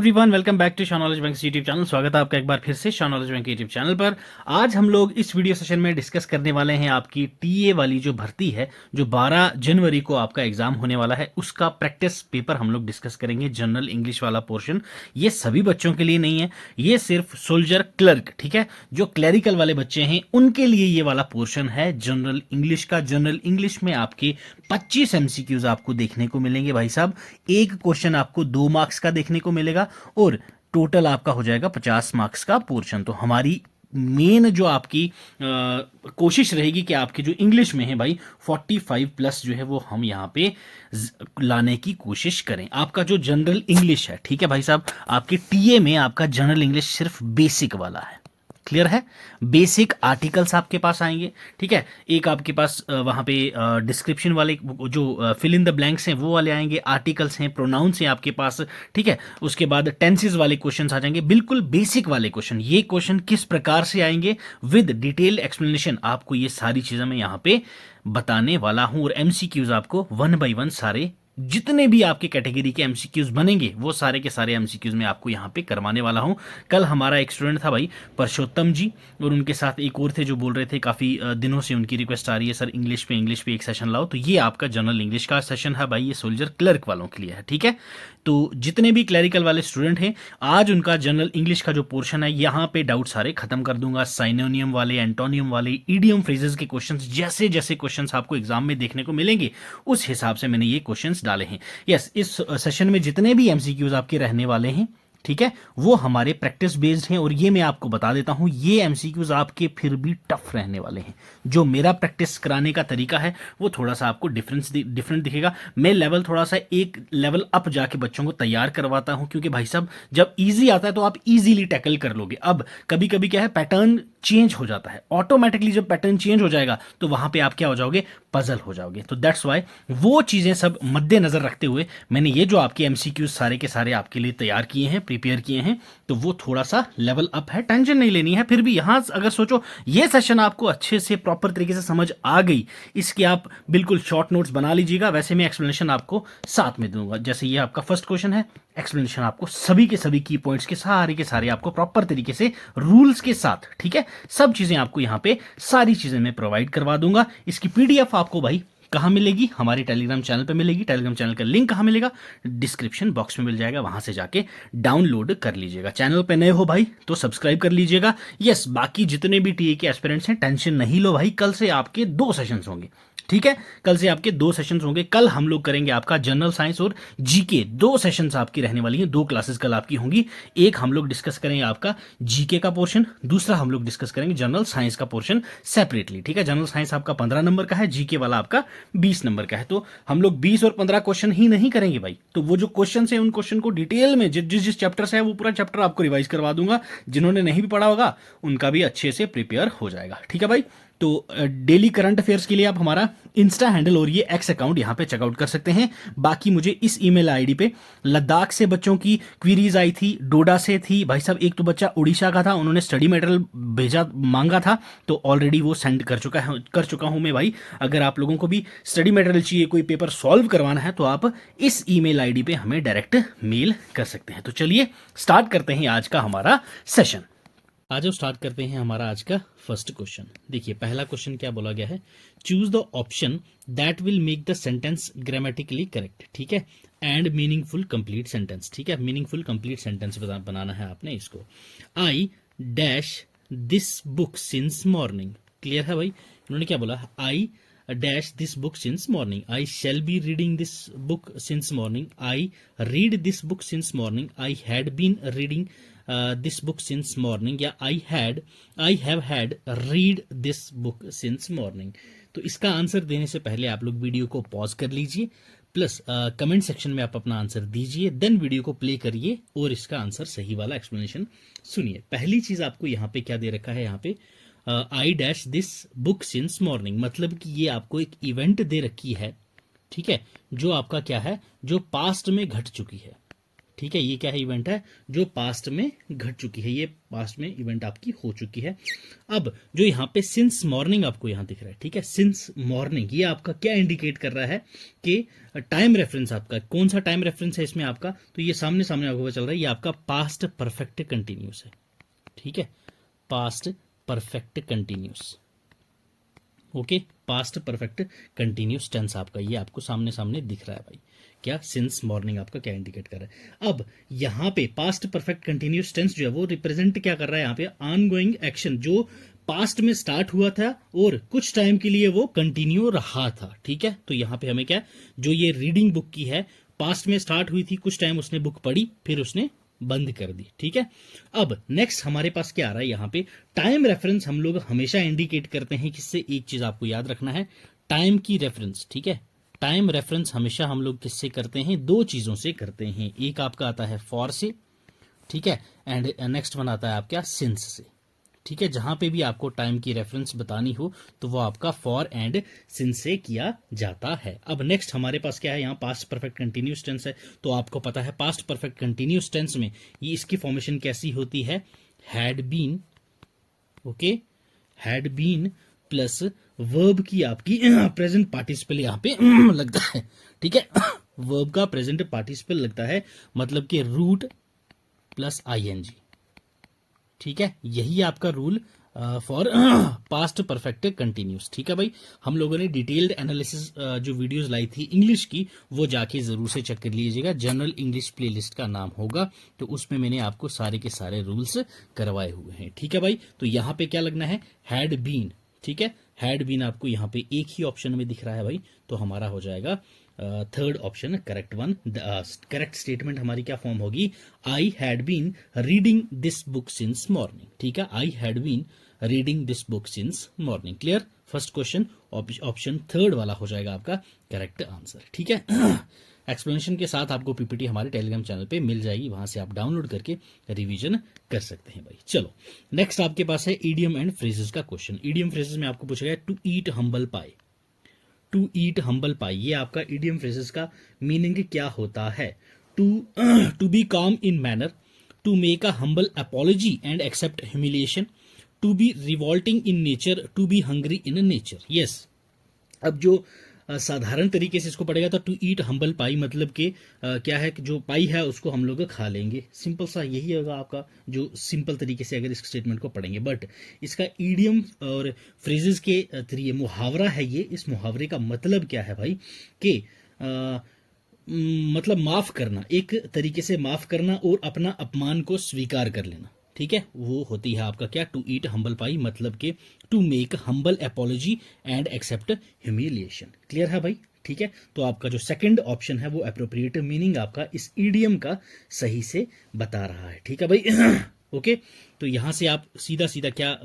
Everyone, welcome back to Shah knowledge bank YouTube channel. स्वागत है आपका एक बार फिर से Shah knowledge bank YouTube channel पर। आज हम लोग इस वीडियो सेशन में डिस्कस करने वाले हैं आपकी टीए वाली जो भर्ती है, जो 12 जनवरी को आपका एग्जाम होने वाला है, उसका प्रैक्टिस पेपर हम लोग डिस्कस करेंगे। जनरल इंग्लिश वाला पोर्शन ये सभी बच्चों के लिए नहीं है, ये सिर्फ सोल्जर क्लर्क, ठीक है, जो क्लरिकल वाले बच्चे हैं उनके लिए ये वाला पोर्शन है जनरल इंग्लिश का। जनरल इंग्लिश में आपके 25 एमसीक्यूज आपको देखने को मिलेंगे भाई साहब। एक क्वेश्चन आपको 2 मार्क्स का देखने को मिलेगा और टोटल आपका हो जाएगा 50 मार्क्स का पोर्शन। तो हमारी मेन जो आपकी कोशिश रहेगी कि आपके जो इंग्लिश में है भाई 45 प्लस जो है वो हम यहाँ पे लाने की कोशिश करें। आपका जो जनरल इंग्लिश है, ठीक है भाई साहब, आपके टीए में आपका जनरल इंग्लिश सिर्फ बेसिक वाला है। क्लियर है? बेसिक आर्टिकल्स आपके पास आएंगे, ठीक है। एक आपके पास वहां पे डिस्क्रिप्शन वाले जो फिल इन द ब्लैंक्स हैं वो वाले आएंगे, आर्टिकल्स हैं, प्रोनाउंस हैं आपके पास, ठीक है। उसके बाद टेंसेस वाले क्वेश्चंस आ जाएंगे, बिल्कुल बेसिक वाले क्वेश्चन। ये क्वेश्चन किस प्रकार से आएंगे विद डिटेल एक्सप्लेनेशन, आपको ये सारी चीजें मैं यहाँ पे बताने वाला हूं। और एमसीक्यूज आपको 1 बाय 1 सारे जितने भी आपके कैटेगरी के एमसीक्यूज बनेंगे वो सारे के सारे एमसीक्यूज मैं आपको यहाँ पे करवाने वाला हूँ। कल हमारा एक स्टूडेंट था भाई परशोत्तम जी, और उनके साथ एक और थे जो बोल रहे थे, काफ़ी दिनों से उनकी रिक्वेस्ट आ रही है, सर इंग्लिश पे एक सेशन लाओ। तो ये आपका जनरल इंग्लिश का सेशन है भाई, ये सोल्जर क्लर्क वालों के लिए है, ठीक है। तो जितने भी क्लरिकल वाले स्टूडेंट हैं, आज उनका जनरल इंग्लिश का जो पोर्शन है यहाँ पे डाउट सारे खत्म कर दूंगा। साइनोनियम वाले, एंटोनियम वाले, ईडियम फ्रेजेस के क्वेश्चंस, जैसे जैसे क्वेश्चंस आपको एग्जाम में देखने को मिलेंगे उस हिसाब से मैंने ये क्वेश्चंस डाले हैं। यस, इस सेशन में जितने भी एमसीक्यूज आपके रहने वाले हैं, ठीक है, वो हमारे प्रैक्टिस बेस्ड हैं। और ये मैं आपको बता देता हूं, ये एमसीक्यूज आपके फिर भी टफ रहने वाले हैं। जो मेरा प्रैक्टिस कराने का तरीका है वो थोड़ा सा आपको डिफरेंट दिखेगा। मैं लेवल थोड़ा सा एक लेवल अप जाके बच्चों को तैयार करवाता हूं, क्योंकि भाई साहब जब इजी आता है तो आप इजीली टैकल कर लोगे। अब कभी कभी क्या है, पैटर्न चेंज हो जाता है ऑटोमेटिकली। जब पैटर्न चेंज हो जाएगा तो वहां पे आप क्या हो जाओगे, पजल हो जाओगे। तो दैट्स वाई वो चीजें सब मद्देनजर रखते हुए मैंने ये जो आपके एमसीक्यूज सारे के सारे आपके लिए तैयार किए हैं, प्रिपेयर किए हैं, तो वो थोड़ा सा लेवल अप है, टेंशन नहीं लेनी है। फिर भी यहां अगर सोचो ये सेशन आपको अच्छे से प्रॉपर तरीके से समझ आ गई, इसके आप बिल्कुल शॉर्ट नोट्स बना लीजिएगा। वैसे मैं एक्सप्लेनेशन आपको साथ में दूंगा। जैसे ये आपका फर्स्ट क्वेश्चन है, एक्सप्लेनेशन आपको सभी के सभी की पॉइंट्स के सारे आपको प्रॉपर तरीके से रूल्स के साथ, ठीक है, सब चीजें आपको यहां पे सारी चीजें मैं प्रोवाइड करवा दूंगा। इसकी पीडीएफ आपको भाई कहां मिलेगी? हमारे टेलीग्राम चैनल पे मिलेगी। टेलीग्राम चैनल का लिंक कहां मिलेगा? डिस्क्रिप्शन बॉक्स में मिल जाएगा, वहां से जाके डाउनलोड कर लीजिएगा। चैनल पे नए हो भाई तो सब्सक्राइब कर लीजिएगा। यस, बाकी जितने भी टीए के एस्पिरेंट्स हैं टेंशन नहीं लो भाई, कल से आपके 2 सेशंस होंगे, ठीक है। कल से आपके 2 सेशंस होंगे। कल हम लोग करेंगे आपका जनरल साइंस और जीके, 2 सेशंस आपकी रहने वाली हैं, 2 क्लासेस कल आपकी होंगी। एक हम लोग डिस्कस करेंगे आपका जीके का पोर्शन, दूसरा हम लोग डिस्कस करेंगे जनरल साइंस का पोर्शन सेपरेटली, ठीक है। जनरल साइंस आपका 15 नंबर का है, जीके वाला आपका 20 नंबर का है। तो हम लोग 20 और 15 क्वेश्चन ही नहीं करेंगे भाई, तो वो जो क्वेश्चन है उन क्वेश्चन को डिटेल में जिस चैप्टर से है वो पूरा चैप्टर आपको रिवाइज करवा दूंगा। जिन्होंने नहीं भी पढ़ा होगा उनका भी अच्छे से प्रिपेयर हो जाएगा, ठीक है भाई। तो डेली करंट अफेयर्स के लिए आप हमारा इंस्टा हैंडल और ये एक्स अकाउंट यहाँ पे चेकआउट कर सकते हैं। बाकी मुझे इस ईमेल आईडी पे लद्दाख से बच्चों की क्वीरीज आई थी, डोडा से थी भाई साहब, एक तो बच्चा उड़ीसा का था, उन्होंने स्टडी मटेरियल भेजा मांगा था, तो ऑलरेडी वो सेंड कर चुका हूं मैं भाई। अगर आप लोगों को भी स्टडी मटेरियल चाहिए, कोई पेपर सॉल्व करवाना है, तो आप इस ईमेल आईडी पे हमें डायरेक्ट मेल कर सकते हैं। तो चलिए स्टार्ट करते हैं आज का हमारा सेशन। आज हम स्टार्ट करते हैं हमारा आज का फर्स्ट क्वेश्चन। देखिए पहला क्वेश्चन क्या बोला गया है, choose the option that will make the sentence grammatically correct, ठीक है, एंड मीनिंगफुल कंप्लीट सेंटेंस, ठीक है। मीनिंगफुल कंप्लीट सेंटेंस बनाना है आपने इसको। I dash this book since morning, clear है भाई। इन्होंने क्या बोला, I dash this book since morning, I shall be reading this book since morning, I read this book since morning, I had been reading this book since morning, या I have had read this book since morning. तो इसका answer देने से पहले आप लोग video को pause कर लीजिए, प्लस कमेंट सेक्शन में आप अपना आंसर दीजिए, देन वीडियो को प्ले करिए और इसका आंसर सही वाला एक्सप्लेनेशन सुनिए। पहली चीज आपको यहाँ पे क्या दे रखा है, यहाँ पे आई dash this book since morning, मतलब कि ये आपको एक इवेंट दे रखी है, ठीक है, जो आपका क्या है, जो पास्ट में घट चुकी है, ठीक है, ये क्या है, इवेंट है जो पास्ट में घट चुकी है, ये पास्ट में इवेंट आपकी हो चुकी है। अब जो यहाँ पे सिंस मॉर्निंग आपको यहाँ दिख रहा है, ठीक है, सिंस मॉर्निंग, ये आपका क्या इंडिकेट कर रहा है कि टाइम रेफरेंस आपका कौन सा टाइम रेफरेंस है इसमें आपका, तो ये सामने सामने आपको पता चल रहा है, ये आपका पास्ट परफेक्ट कंटिन्यूस है। ठीक है, past perfect continuous, okay, past perfect continuous tense आपका ये आपको सामने सामने दिख रहा है भाई, क्या सिंस मॉर्निंग आपका क्या इंडिकेट कर रहा है। अब यहाँ पे पास्ट परफेक्ट कंटिन्यूस टेंस जो है वो रिप्रेजेंट क्या कर रहा है, यहाँ पे ऑनगोइंग एक्शन जो पास्ट में स्टार्ट हुआ था और कुछ टाइम के लिए वो कंटिन्यू रहा था। ठीक है, तो यहाँ पे हमें क्या, जो ये रीडिंग बुक की है, पास्ट में स्टार्ट हुई थी, कुछ टाइम उसने बुक पढ़ी, फिर उसने बंद कर दी। ठीक है, अब नेक्स्ट हमारे पास क्या आ रहा है, यहाँ पे टाइम रेफरेंस हम लोग हमेशा इंडिकेट करते हैं किससे, एक चीज आपको याद रखना है, टाइम की रेफरेंस। ठीक है, टाइम रेफरेंस हमेशा हम लोग किससे करते हैं, दो चीजों से करते हैं, एक आपका आता है फॉर से, ठीक है, एंड नेक्स्ट वन आता है आपका सिंस से। ठीक है, जहां पे भी आपको टाइम की रेफरेंस बतानी हो तो वो आपका फॉर एंड सिंस से किया जाता है। अब नेक्स्ट हमारे पास क्या है, यहाँ पास्ट परफेक्ट कंटिन्यूस टेंस है, तो आपको पता है पास्ट परफेक्ट कंटिन्यूस टेंस में ये इसकी फॉर्मेशन कैसी होती है, had been, okay, had been plus verb की आपकी प्रेजेंट पार्टिसिपल यहाँ पे लगता है। ठीक है, वर्ब का प्रेजेंट पार्टिसिपल लगता है, मतलब कि रूट प्लस आईएनजी। ठीक है, यही आपका rule for past perfect continuous. ठीक है भाई, हम लोगों ने डिटेल्ड एनालिसिस जो वीडियोस लाई थी इंग्लिश की, वो जाके जरूर से चेक कर लीजिएगा, जनरल इंग्लिश प्लेलिस्ट का नाम होगा, तो उसमें मैंने आपको सारे के सारे रूल्स करवाए हुए हैं। ठीक है भाई, तो यहाँ पे क्या लगना है, हैड बीन। ठीक है, हैड बीन आपको यहाँ पे एक ही ऑप्शन में दिख रहा है भाई, तो हमारा हो जाएगा third option correct one. Correct statement हमारी क्या फॉर्म होगी, I had been reading this book since morning. ठीक है, I had been reading this book since morning. Clear, first question option third वाला हो जाएगा आपका करेक्ट आंसर। ठीक है, एक्सप्लेनेशन के साथ आपको पीपीटी हमारे टेलीग्राम चैनल पे मिल जाएगी, वहां से आप डाउनलोड करके रिवीजन कर सकते हैं भाई। चलो नेक्स्ट आपके पास है ईडियम एंड फ्रेजेस का क्वेश्चन। ईडियम फ्रेजेस में आपको पूछा गया to eat humble pie, to eat humble pie, ये आपका ईडियम फ्रेजेस का मीनिंग क्या होता है, to be calm in manner, to make a humble apology and accept humiliation, to be revolting in nature, to be hungry in nature. Yes, अब जो साधारण तरीके से इसको पढ़ेगा तो टू ईट हम्बल पाई मतलब कि क्या है कि जो पाई है उसको हम लोग खा लेंगे, सिंपल सा यही होगा आपका, जो सिंपल तरीके से अगर इस स्टेटमेंट को पढ़ेंगे। बट इसका ईडियम और फ्रेजेस के थ्री मुहावरा है ये, इस मुहावरे का मतलब क्या है भाई कि मतलब माफ करना, एक तरीके से माफ करना और अपना अपमान को स्वीकार कर लेना। ठीक है, वो होती है आपका क्या, टू ईट हम्बल पाई मतलब कि to make humble apology and accept humiliation. Clear है भाई। ठीक है, तो आपका जो सेकंड ऑप्शन है वो अप्रोप्रिएट मीनिंग आपका इस ईडियम का सही से बता रहा है। ठीक है भाई ओके, तो यहां से आप सीधा सीधा क्या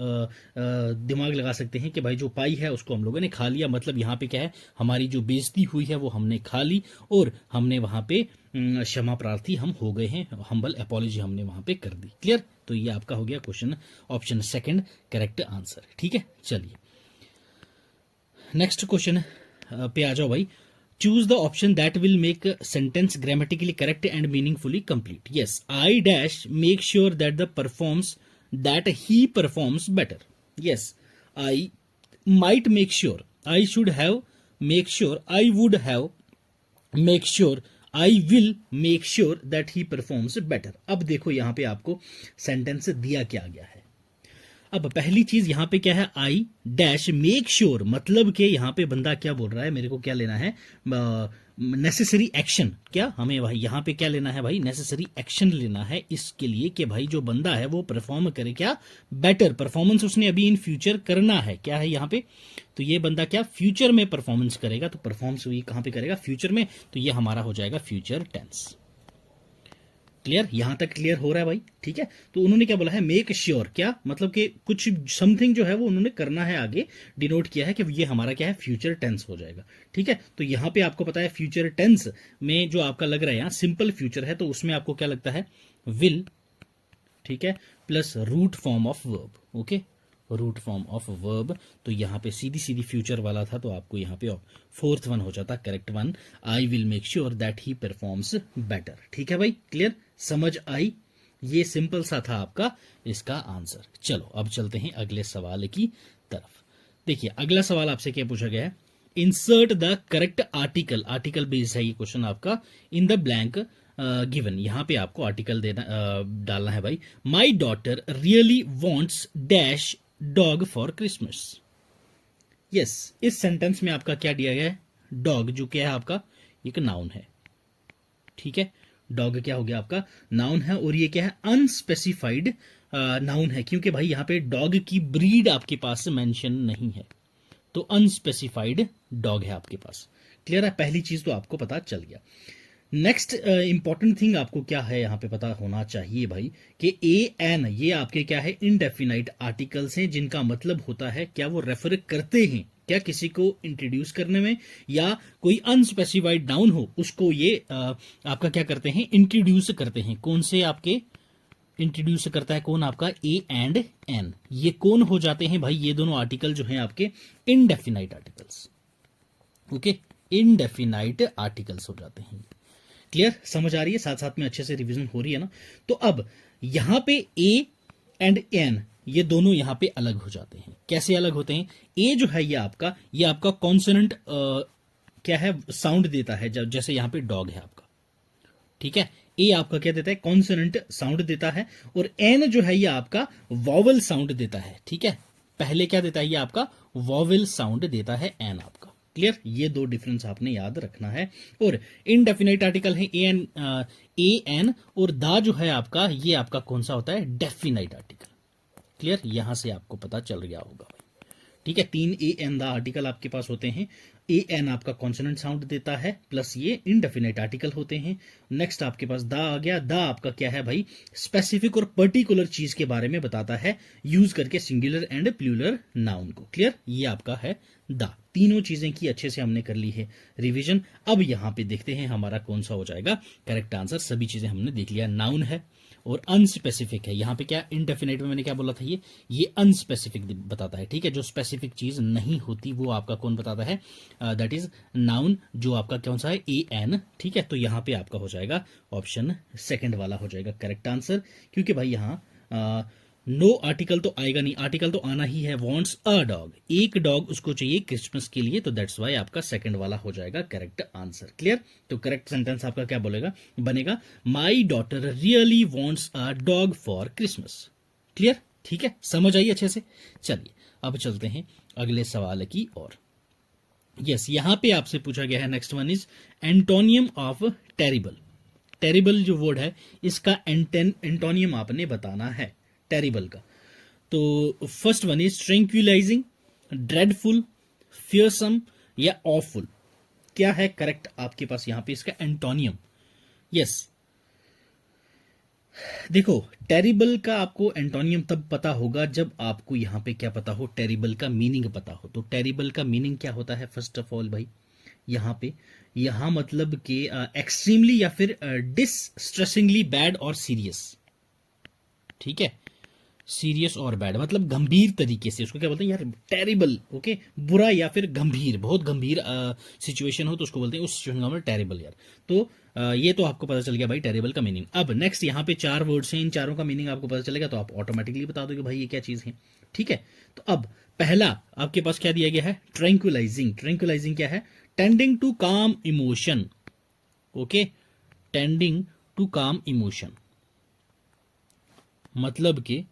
दिमाग लगा सकते हैं कि भाई जो पाई है उसको हम लोगों ने खा लिया, मतलब यहाँ पे क्या है, हमारी जो बेइज्जती हुई है वो हमने खा ली और हमने वहां पे क्षमा प्रार्थी हम हो गए हैं, हम्बल अपॉलॉजी हमने वहां पे कर दी। क्लियर, तो ये आपका हो गया question option second correct answer. ठीक है, चलिए नेक्स्ट क्वेश्चन पे आ जाओ भाई। Choose the option that will make sentence grammatically correct and meaningfully complete. Yes, I dash make sure that the performs that he performs better. Yes, I might make sure, I should have make sure, I would have make sure, I will make sure that he performs better. अब देखो यहां पे आपको sentence दिया क्या गया है। अब पहली चीज यहां पे क्या है, आई डैश मेक श्योर, मतलब कि यहां पे बंदा क्या बोल रहा है, मेरे को क्या लेना है, नेसेसरी एक्शन। क्या हमें भाई यहां पे क्या लेना है भाई, नेसेसरी एक्शन लेना है इसके लिए कि भाई जो बंदा है वो परफॉर्म करे क्या, बेटर परफॉर्मेंस उसने अभी इन फ्यूचर करना है। क्या है यहां पे, तो ये बंदा क्या फ्यूचर में परफॉर्मेंस करेगा, तो परफॉर्मेंस ये कहां पे करेगा, फ्यूचर में, तो ये हमारा हो जाएगा फ्यूचर टेंस। क्लियर, यहां तक क्लियर हो रहा है भाई। ठीक है, तो उन्होंने क्या बोला है, मेक श्योर, क्या मतलब कि कुछ समथिंग जो है वो उन्होंने करना है, आगे डिनोट किया है कि ये हमारा क्या है, फ्यूचर टेंस हो जाएगा। ठीक है, तो यहां पे आपको पता है फ्यूचर टेंस में जो आपका लग रहा है, यहां सिंपल फ्यूचर है, तो उसमें आपको क्या लगता है, विल, ठीक है, plus root form of verb. Okay, root form of verb, तो यहाँ पे सीधी सीधी फ्यूचर वाला था, तो आपको यहाँ पे फोर्थ वन हो जाता correct one, I will make sure that he performs better. ठीक है भाई, क्लियर, समझ आई? ये सिंपल सा था आपका इसका आंसर। चलो अब चलते हैं अगले सवाल की तरफ। देखिए अगला सवाल आपसे क्या पूछा गया है, insert the correct article, article based है ये क्वेश्चन आपका, इन द ब्लैंक गिवन। यहां पे आपको आर्टिकल देना डालना है भाई। My daughter really wants dash dog for Christmas. Yes, इस सेंटेंस में आपका क्या दिया गया है, डॉग, जो क्या है आपका एक नाउन है। ठीक है, डॉग क्या हो गया आपका नाउन है, और ये क्या है अनस्पेसिफाइड नाउन है, क्योंकि भाई यहां पे डॉग की ब्रीड आपके पास मेंशन नहीं है, तो अनस्पेसिफाइड डॉग है आपके पास। क्लियर है, पहली चीज तो आपको पता चल गया। नेक्स्ट इंपॉर्टेंट थिंग आपको क्या है यहां पे पता होना चाहिए भाई, कि ए एन ये आपके क्या है इनडेफिनाइट आर्टिकल्स हैं, जिनका मतलब होता है क्या वो रेफर करते हैं क्या किसी को इंट्रोड्यूस करने में, या कोई अनस्पेसिफाइड नाउन हो उसको ये आपका क्या करते हैं इंट्रोड्यूस करते हैं। कौन से आपके इंट्रोड्यूस करता है, कौन आपका ए एंड एन, ये कौन हो जाते हैं भाई, ये दोनों आर्टिकल जो हैं आपके indefinite articles. Okay, indefinite articles हो जाते हैं। क्लियर, समझ आ रही है, साथ साथ में अच्छे से रिवीजन हो रही है ना। तो अब यहां पे ए एंड एन ये दोनों यहां पे अलग हो जाते हैं। कैसे अलग होते हैं, ए जो है ये आपका कॉन्सोनेंट क्या है साउंड देता है, जैसे यहां पे डॉग है आपका। ठीक है, ए आपका क्या देता है कॉन्सोनेंट साउंड देता है, और एन जो है ये आपका वॉवल साउंड देता है। ठीक है, पहले क्या देता है ये आपका वॉवल साउंड देता है एन आपका। क्लियर, ये दो डिफरेंस आपने याद रखना है। और इनडेफिनाइट आर्टिकल है ए एन, और दा जो है आपका ये आपका कौन सा होता है डेफिनाइट आर्टिकल। क्लियर, यहां से आपको पता चल गया होगा। ठीक है, तीन ए एन दा आर्टिकल आपके पास होते हैं। ए एन आपका कॉन्सोनेंट साउंड देता है, प्लस ये इनडेफिनाइट आर्टिकल होते हैं। नेक्स्ट आपके पास दा आ गया, दा आपका क्या है भाई स्पेसिफिक और पर्टिकुलर चीज के बारे में बताता है, यूज करके सिंगुलर एंड प्लूरल नाउन को। क्लियर, ये आपका है दा। तीनों चीजें की अच्छे से हमने कर ली है रिवीजन। अब यहां पे देखते हैं हमारा कौन सा हो जाएगा करेक्ट आंसर। सभी चीजें हमने देख लिया, नाउन है और अनस्पेसिफिक है। यहां पे क्या इनडेफिनाइट में मैंने क्या बोला था, ये अनस्पेसिफिक बताता है। ठीक है, जो स्पेसिफिक चीज नहीं होती वो आपका कौन बताता है, दैट इज नाउन, जो आपका कौन सा है ए एन। ठीक है, तो यहां पे आपका हो जाएगा ऑप्शन सेकंड वाला हो जाएगा करेक्ट आंसर, क्योंकि भाई यहां नो आर्टिकल तो आएगा नहीं, आर्टिकल तो आना ही है, वॉन्ट्स अ डॉग, एक डॉग उसको चाहिए क्रिसमस के लिए, तो दैट्स वाई आपका सेकंड वाला हो जाएगा करेक्ट आंसर। क्लियर, तो करेक्ट सेंटेंस आपका क्या बोलेगा बनेगा, my daughter really wants a dog for Christmas. Clear, ठीक है, समझ आई अच्छे से। चलिए अब चलते हैं अगले सवाल की ओर। यस, यहां पे आपसे पूछा गया है next one is antonym of terrible. Terrible जो वर्ड है इसका एंटोनियम आपने बताना है टेरिबल का। तो first one is tranquillising, dreadful, fearsome या ऑफुल। क्या है करेक्ट आपके पास यहां पे इसका एंटोनियम। यस, देखो टेरिबल का आपको एंटोनियम तब पता होगा जब आपको यहां पे क्या पता हो, टेरिबल का मीनिंग पता हो। तो टेरिबल का मीनिंग क्या होता है फर्स्ट ऑफ ऑल भाई, यहां मतलब कि एक्सट्रीमली या फिर डिस्ट्रेसिंगली बैड और सीरियस। ठीक है, सीरियस और बैड मतलब गंभीर तरीके से, उसको क्या बोलते हैं यार टेरिबल। ओके, बुरा या फिर गंभीर, बहुत गंभीर सिचुएशन हो तो उसको बोलते हैं उस सिचुएशन का टेरिबल यार। तो ये तो आपको पता चल गया भाई टेरिबल का मीनिंग। अब नेक्स्ट यहाँ पे 4 वर्ड्स हैं, इन चारों का मीनिंग आपको पता चलेगा तो आप ऑटोमेटिकली बता दोगे भाई ये क्या चीज है। ठीक है, तो अब पहला आपके पास क्या दिया गया है, ट्रैंक्विलाइजिंग। ट्रैंक्विलाइजिंग क्या है, टेंडिंग टू काम इमोशन। ओके, टेंडिंग टू काम इमोशन मतलब कि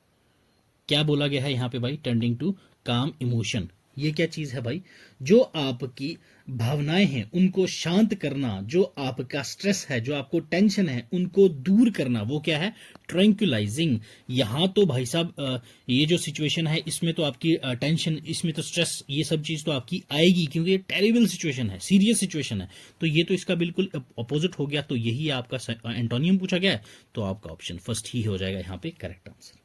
क्या बोला गया है यहां पे भाई, टेंडिंग टू काम इमोशन। ये क्या चीज है भाई, जो आपकी भावनाएं हैं उनको शांत करना, जो आपका स्ट्रेस है, जो आपको टेंशन है उनको दूर करना, वो क्या है ट्रैंक्विलाइजिंग। यहां तो भाई साहब ये जो सिचुएशन है इसमें तो आपकी टेंशन, इसमें तो स्ट्रेस, ये सब चीज तो आपकी आएगी क्योंकि ये टेरिबल सिचुएशन है, सीरियस सिचुएशन है। तो ये तो इसका बिल्कुल अपोजिट हो गया, तो यही आपका एंटोनियम पूछा गया है, तो आपका ऑप्शन फर्स्ट ही हो जाएगा यहां पे करेक्ट आंसर।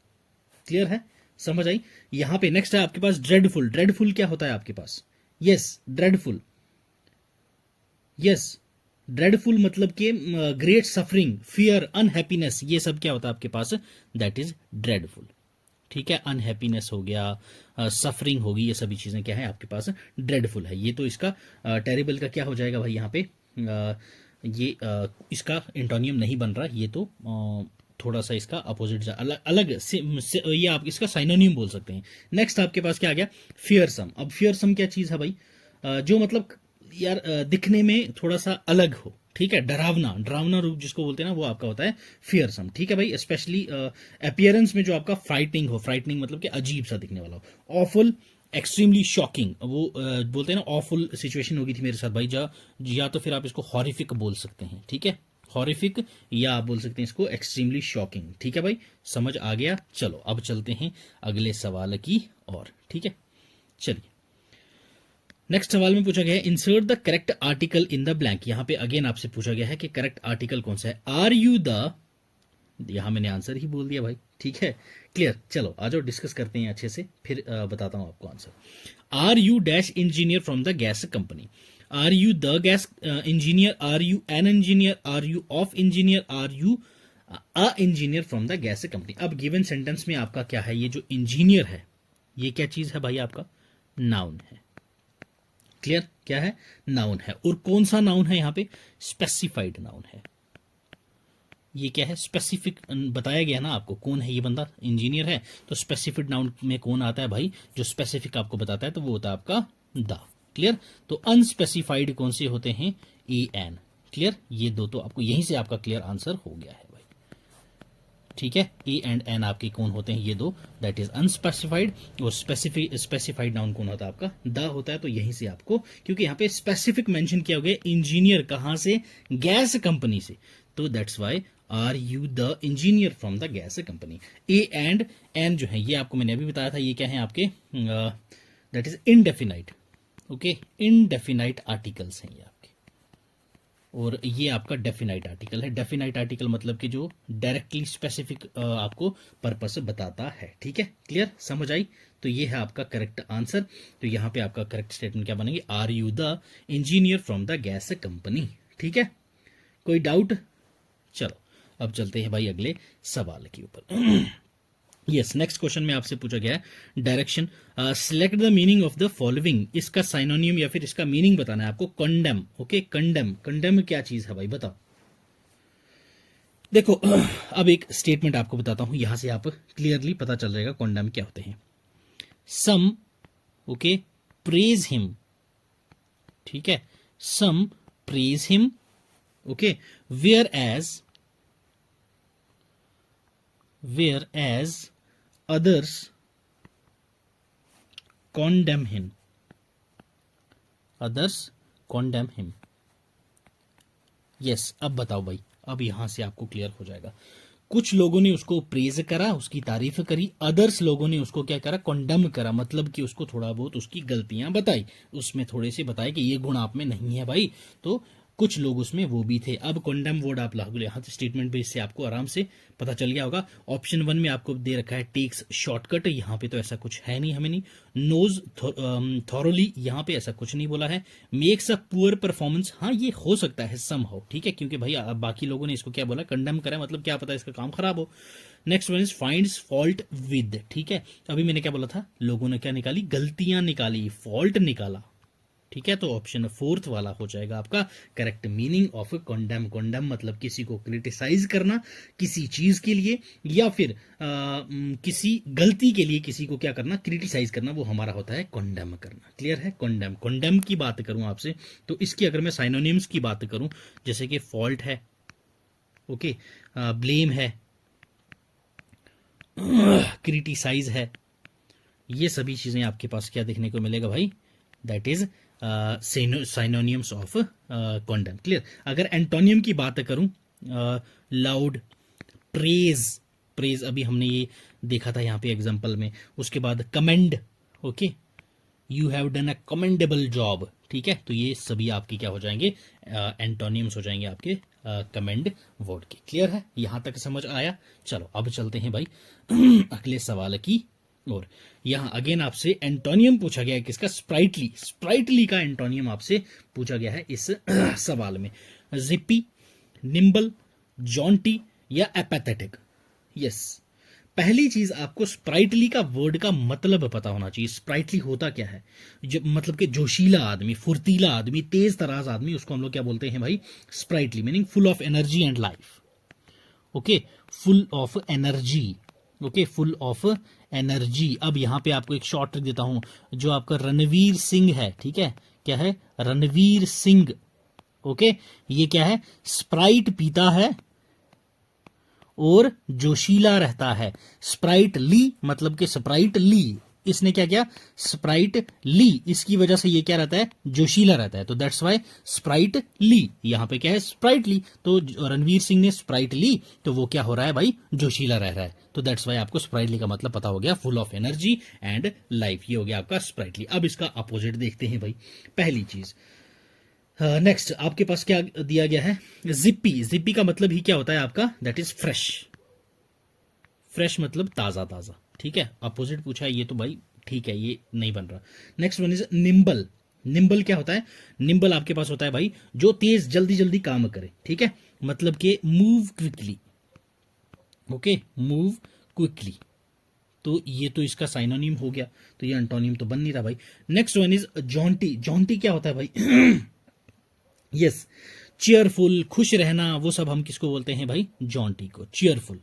क्लियर है, समझ आई। यहां पे नेक्स्ट है आपके पास ड्रेडफुल। ड्रेडफुल क्या होता है आपके पास, यस ड्रेडफुल, यस ड्रेडफुल मतलब कि ग्रेट सफरिंग, फियर, अनहैप्पीनेस, ये सब क्या होता है आपके पास, दैट इज ड्रेडफुल। ठीक है, अनहैप्पीनेस हो गया, सफरिंग होगी, ये सभी चीज़ें क्या है आपके पास ड्रेडफुल है। ये तो इसका टेरिबल का क्या हो जाएगा भाई यहाँ पे, ये इसका एंटोनियम नहीं बन रहा, ये तो थोड़ा सा इसका अपोजिट अलग अलग ये आप इसका साइनोनियम बोल सकते हैं। नेक्स्ट आपके पास क्या आ गया, फियरसम। अब फियरसम क्या चीज़ है भाई, जो मतलब यार दिखने में थोड़ा सा अलग हो, ठीक है, डरावना, डरावना रूप जिसको बोलते हैं ना, वो आपका होता है फियरसम, ठीक है भाई। स्पेशली अपीयरेंस में जो आपका फ्राइटनिंग हो, फ्राइटनिंग मतलब कि अजीब सा दिखने वाला हो। ऑफुल, एक्सट्रीमली शॉकिंग, वो बोलते हैं ना ऑफुल सिचुएशन होगी थी मेरे साथ भाई, या तो फिर आप इसको हॉरिफिक बोल सकते हैं, ठीक है, हॉरिफिक, या आप बोल सकते हैं इसको एक्सट्रीमली शॉकिंग, ठीक है भाई, समझ आ गया। चलो अब चलते हैं अगले सवाल की और, ठीक है, चलिए। नेक्स्ट सवाल में पूछा गया है insert the correct article in the blank. यहां पे अगेन आपसे पूछा गया है कि करेक्ट आर्टिकल कौन सा है। आर यू द, यहां मैंने आंसर ही बोल दिया भाई, ठीक है, क्लियर। चलो आ जाओ डिस्कस करते हैं अच्छे से, फिर बताता हूं आपको answer. Are you dash engineer from the gas company, are you the gas engineer, are you an engineer, are you of engineer, are you a engineer from the gas company. अब given sentence में आपका क्या है, ये जो engineer है ये क्या चीज है भाई, आपका नाउन है, क्लियर, क्या है, नाउन है। और कौन सा नाउन है यहां पे, स्पेसिफाइड नाउन है। ये क्या है, स्पेसिफिक बताया गया ना आपको, कौन है ये बंदा, इंजीनियर है, तो स्पेसिफिक नाउन में कौन आता है भाई, जो स्पेसिफिक आपको बताता है तो वो होता है आपका द, क्लियर। तो अनस्पेसिफाइड कौन से होते हैं, ए एन, क्लियर। ये दो तो आपको यहीं से आपका क्लियर आंसर हो गया है भाई, ठीक है। ए एंड एन आपके कौन होते हैं, ये दो, दैट इज अनस्पेसिफाइड। और स्पेसिफाइड नाउन कौन होता है आपका, द होता है। तो यहीं से आपको, क्योंकि यहाँ पे स्पेसिफिक मेंशन किया गया इंजीनियर कहां से, गैस कंपनी से, तो that's why are you the engineer from the gas company. A and an जो है ये आपको मैंने अभी बताया था, ये क्या है आपके, that is indefinite, okay, indefinite articles हैं ये आपके। और ये आपका डेफिनाइट आर्टिकल है। डेफिनाइट आर्टिकल मतलब कि जो डायरेक्टली स्पेसिफिक आपको पर्पस बताता है, ठीक है, क्लियर, समझ आई। तो ये है आपका करेक्ट आंसर। तो यहां पे आपका करेक्ट स्टेटमेंट क्या बनेगी, are you the engineer from the gas company, ठीक है, कोई डाउट। चलो अब चलते हैं भाई अगले सवाल के ऊपर। यस, नेक्स्ट क्वेश्चन में आपसे पूछा गया है direction, select the meaning of the following. इसका साइनोनियम या फिर इसका मीनिंग बताना है आपको। कंडेम, ओके, कंडेम, कंडेम क्या चीज है भाई, बताओ। देखो अब एक स्टेटमेंट आपको बताता हूं, यहां से आप क्लियरली पता चल जाएगा कंडेम क्या होते हैं। सम, ओके, प्रेज हिम, ठीक है, some praise him, okay, whereas others condemn him, others condemn him। Yes, अब बताओ भाई, अब यहां से आपको क्लियर हो जाएगा। कुछ लोगों ने उसको प्रेज करा, उसकी तारीफ करी, अदर्स लोगों ने उसको क्या करा, कंडम करा, मतलब कि उसको थोड़ा बहुत उसकी गलतियां बताई, उसमें थोड़े से बताए कि ये गुण आप में नहीं है भाई, तो कुछ लोग उसमें वो भी थे। अब कंडेम वर्ड आप लागू यहां से स्टेटमेंट बेस से आपको आराम से पता चल गया होगा। ऑप्शन 1 में आपको दे रखा है टेक्स शॉर्टकट, यहां पे तो ऐसा कुछ है नहीं, हमें नहीं। नोज थॉरोली, यहां पे ऐसा कुछ नहीं बोला है। मेक्स अ पुअर परफॉर्मेंस, हाँ ये हो सकता है सम हो, ठीक है, क्योंकि भाई बाकी लोगों ने इसको क्या बोला, कंडेम करा, मतलब क्या पता इसका काम खराब हो। Next one is finds fault with, ठीक है, अभी मैंने क्या बोला था, लोगों ने क्या निकाली, गलतियां निकाली, फॉल्ट निकाला, ठीक है। तो ऑप्शन 4 वाला हो जाएगा आपका correct meaning of condemn. Condemn मतलब किसी को क्रिटिसाइज करना किसी चीज के लिए, या फिर किसी गलती के लिए किसी को क्या करना, क्रिटिसाइज करना, वो हमारा होता है कंडेम करना, क्लियर है। कंडेम, कंडेम की बात करूं आपसे तो इसकी अगर मैं साइनोनिम्स की बात करूं, जैसे कि फॉल्ट है, ओके, ब्लेम है, क्रिटिसाइज है, ये सभी चीजें आपके पास क्या देखने को मिलेगा भाई, that is synonyms of condemn, clear. अगर एंटोनियम की बात करूं, लाउड, प्रेज, प्रेज अभी हमने ये देखा था यहां पे एग्जांपल में। उसके बाद commend, okay, you have done a commendable job, ठीक है। तो ये सभी आपके क्या हो जाएंगे, एंटोनियम्स हो जाएंगे आपके कमेंड वर्ड के, क्लियर है, यहां तक समझ आया। चलो अब चलते हैं भाई अगले सवाल की। और यहां अगेन आपसे एंटोनियम पूछा गया है किसका, स्प्राइटली, स्प्राइटली का एंटोनियम आपसे पूछा गया है इस सवाल में। जिप्पी, निम्बल, जॉन्टी या एपैथेटिक। यस, पहली चीज आपको स्प्राइटली का वर्ड का मतलब पता होना चाहिए। स्प्राइटली होता क्या है? जो मतलब कि जोशीला आदमी, फुर्तीला आदमी, तेज तराज आदमी, उसको हम लोग क्या बोलते हैं भाई? Sprightly, meaning full of energy and life. Okay, full of energy. Okay, full of energy. अब यहां पे आपको एक शॉर्ट ट्रिक देता हूं, जो आपका रणवीर सिंह है, ठीक है, क्या है? रणवीर सिंह। ओके, ये क्या है? स्प्राइट पीता है और जोशीला रहता है। स्प्राइट ली मतलब कि स्प्राइट ली, इसने क्या किया? स्प्राइट ली, इसकी वजह से ये क्या रहता है? जोशीला रहता है। तो दैट्स वाई स्प्राइट ली। यहां पे क्या है? स्प्राइट ली। तो रणवीर सिंह ने स्प्राइट ली, तो वो क्या हो रहा है भाई? जोशीला रह रहा है। तो दैट्स वाई आपको स्प्राइटली का मतलब पता हो गया, full of energy and life. ये हो गया आपका स्प्राइटली। अब इसका अपोजिट देखते हैं भाई। पहली चीज, नेक्स्ट आपके पास क्या दिया गया है? जिप्पी। जिप्पी का मतलब ही क्या होता है आपका? That is fresh. फ्रेश मतलब ताजा ताजा, ठीक है। अपोजिट पूछा है, ये तो भाई ठीक है, ये नहीं बन रहा। Next one is nimble. Nimble क्या होता है? निम्बल आपके पास होता है भाई जो तेज जल्दी जल्दी काम करे, ठीक है, मतलब कि move quickly. Okay, move quickly. तो ये तो इसका साइनोनिम हो गया, तो ये एंटोनिम तो बन नहीं रहा भाई। Next one is Jonty. Jonty क्या होता है भाई? यस, चेयरफुल, खुश रहना, वो सब हम किसको बोलते हैं भाई? जॉन्टी को। Cheerful.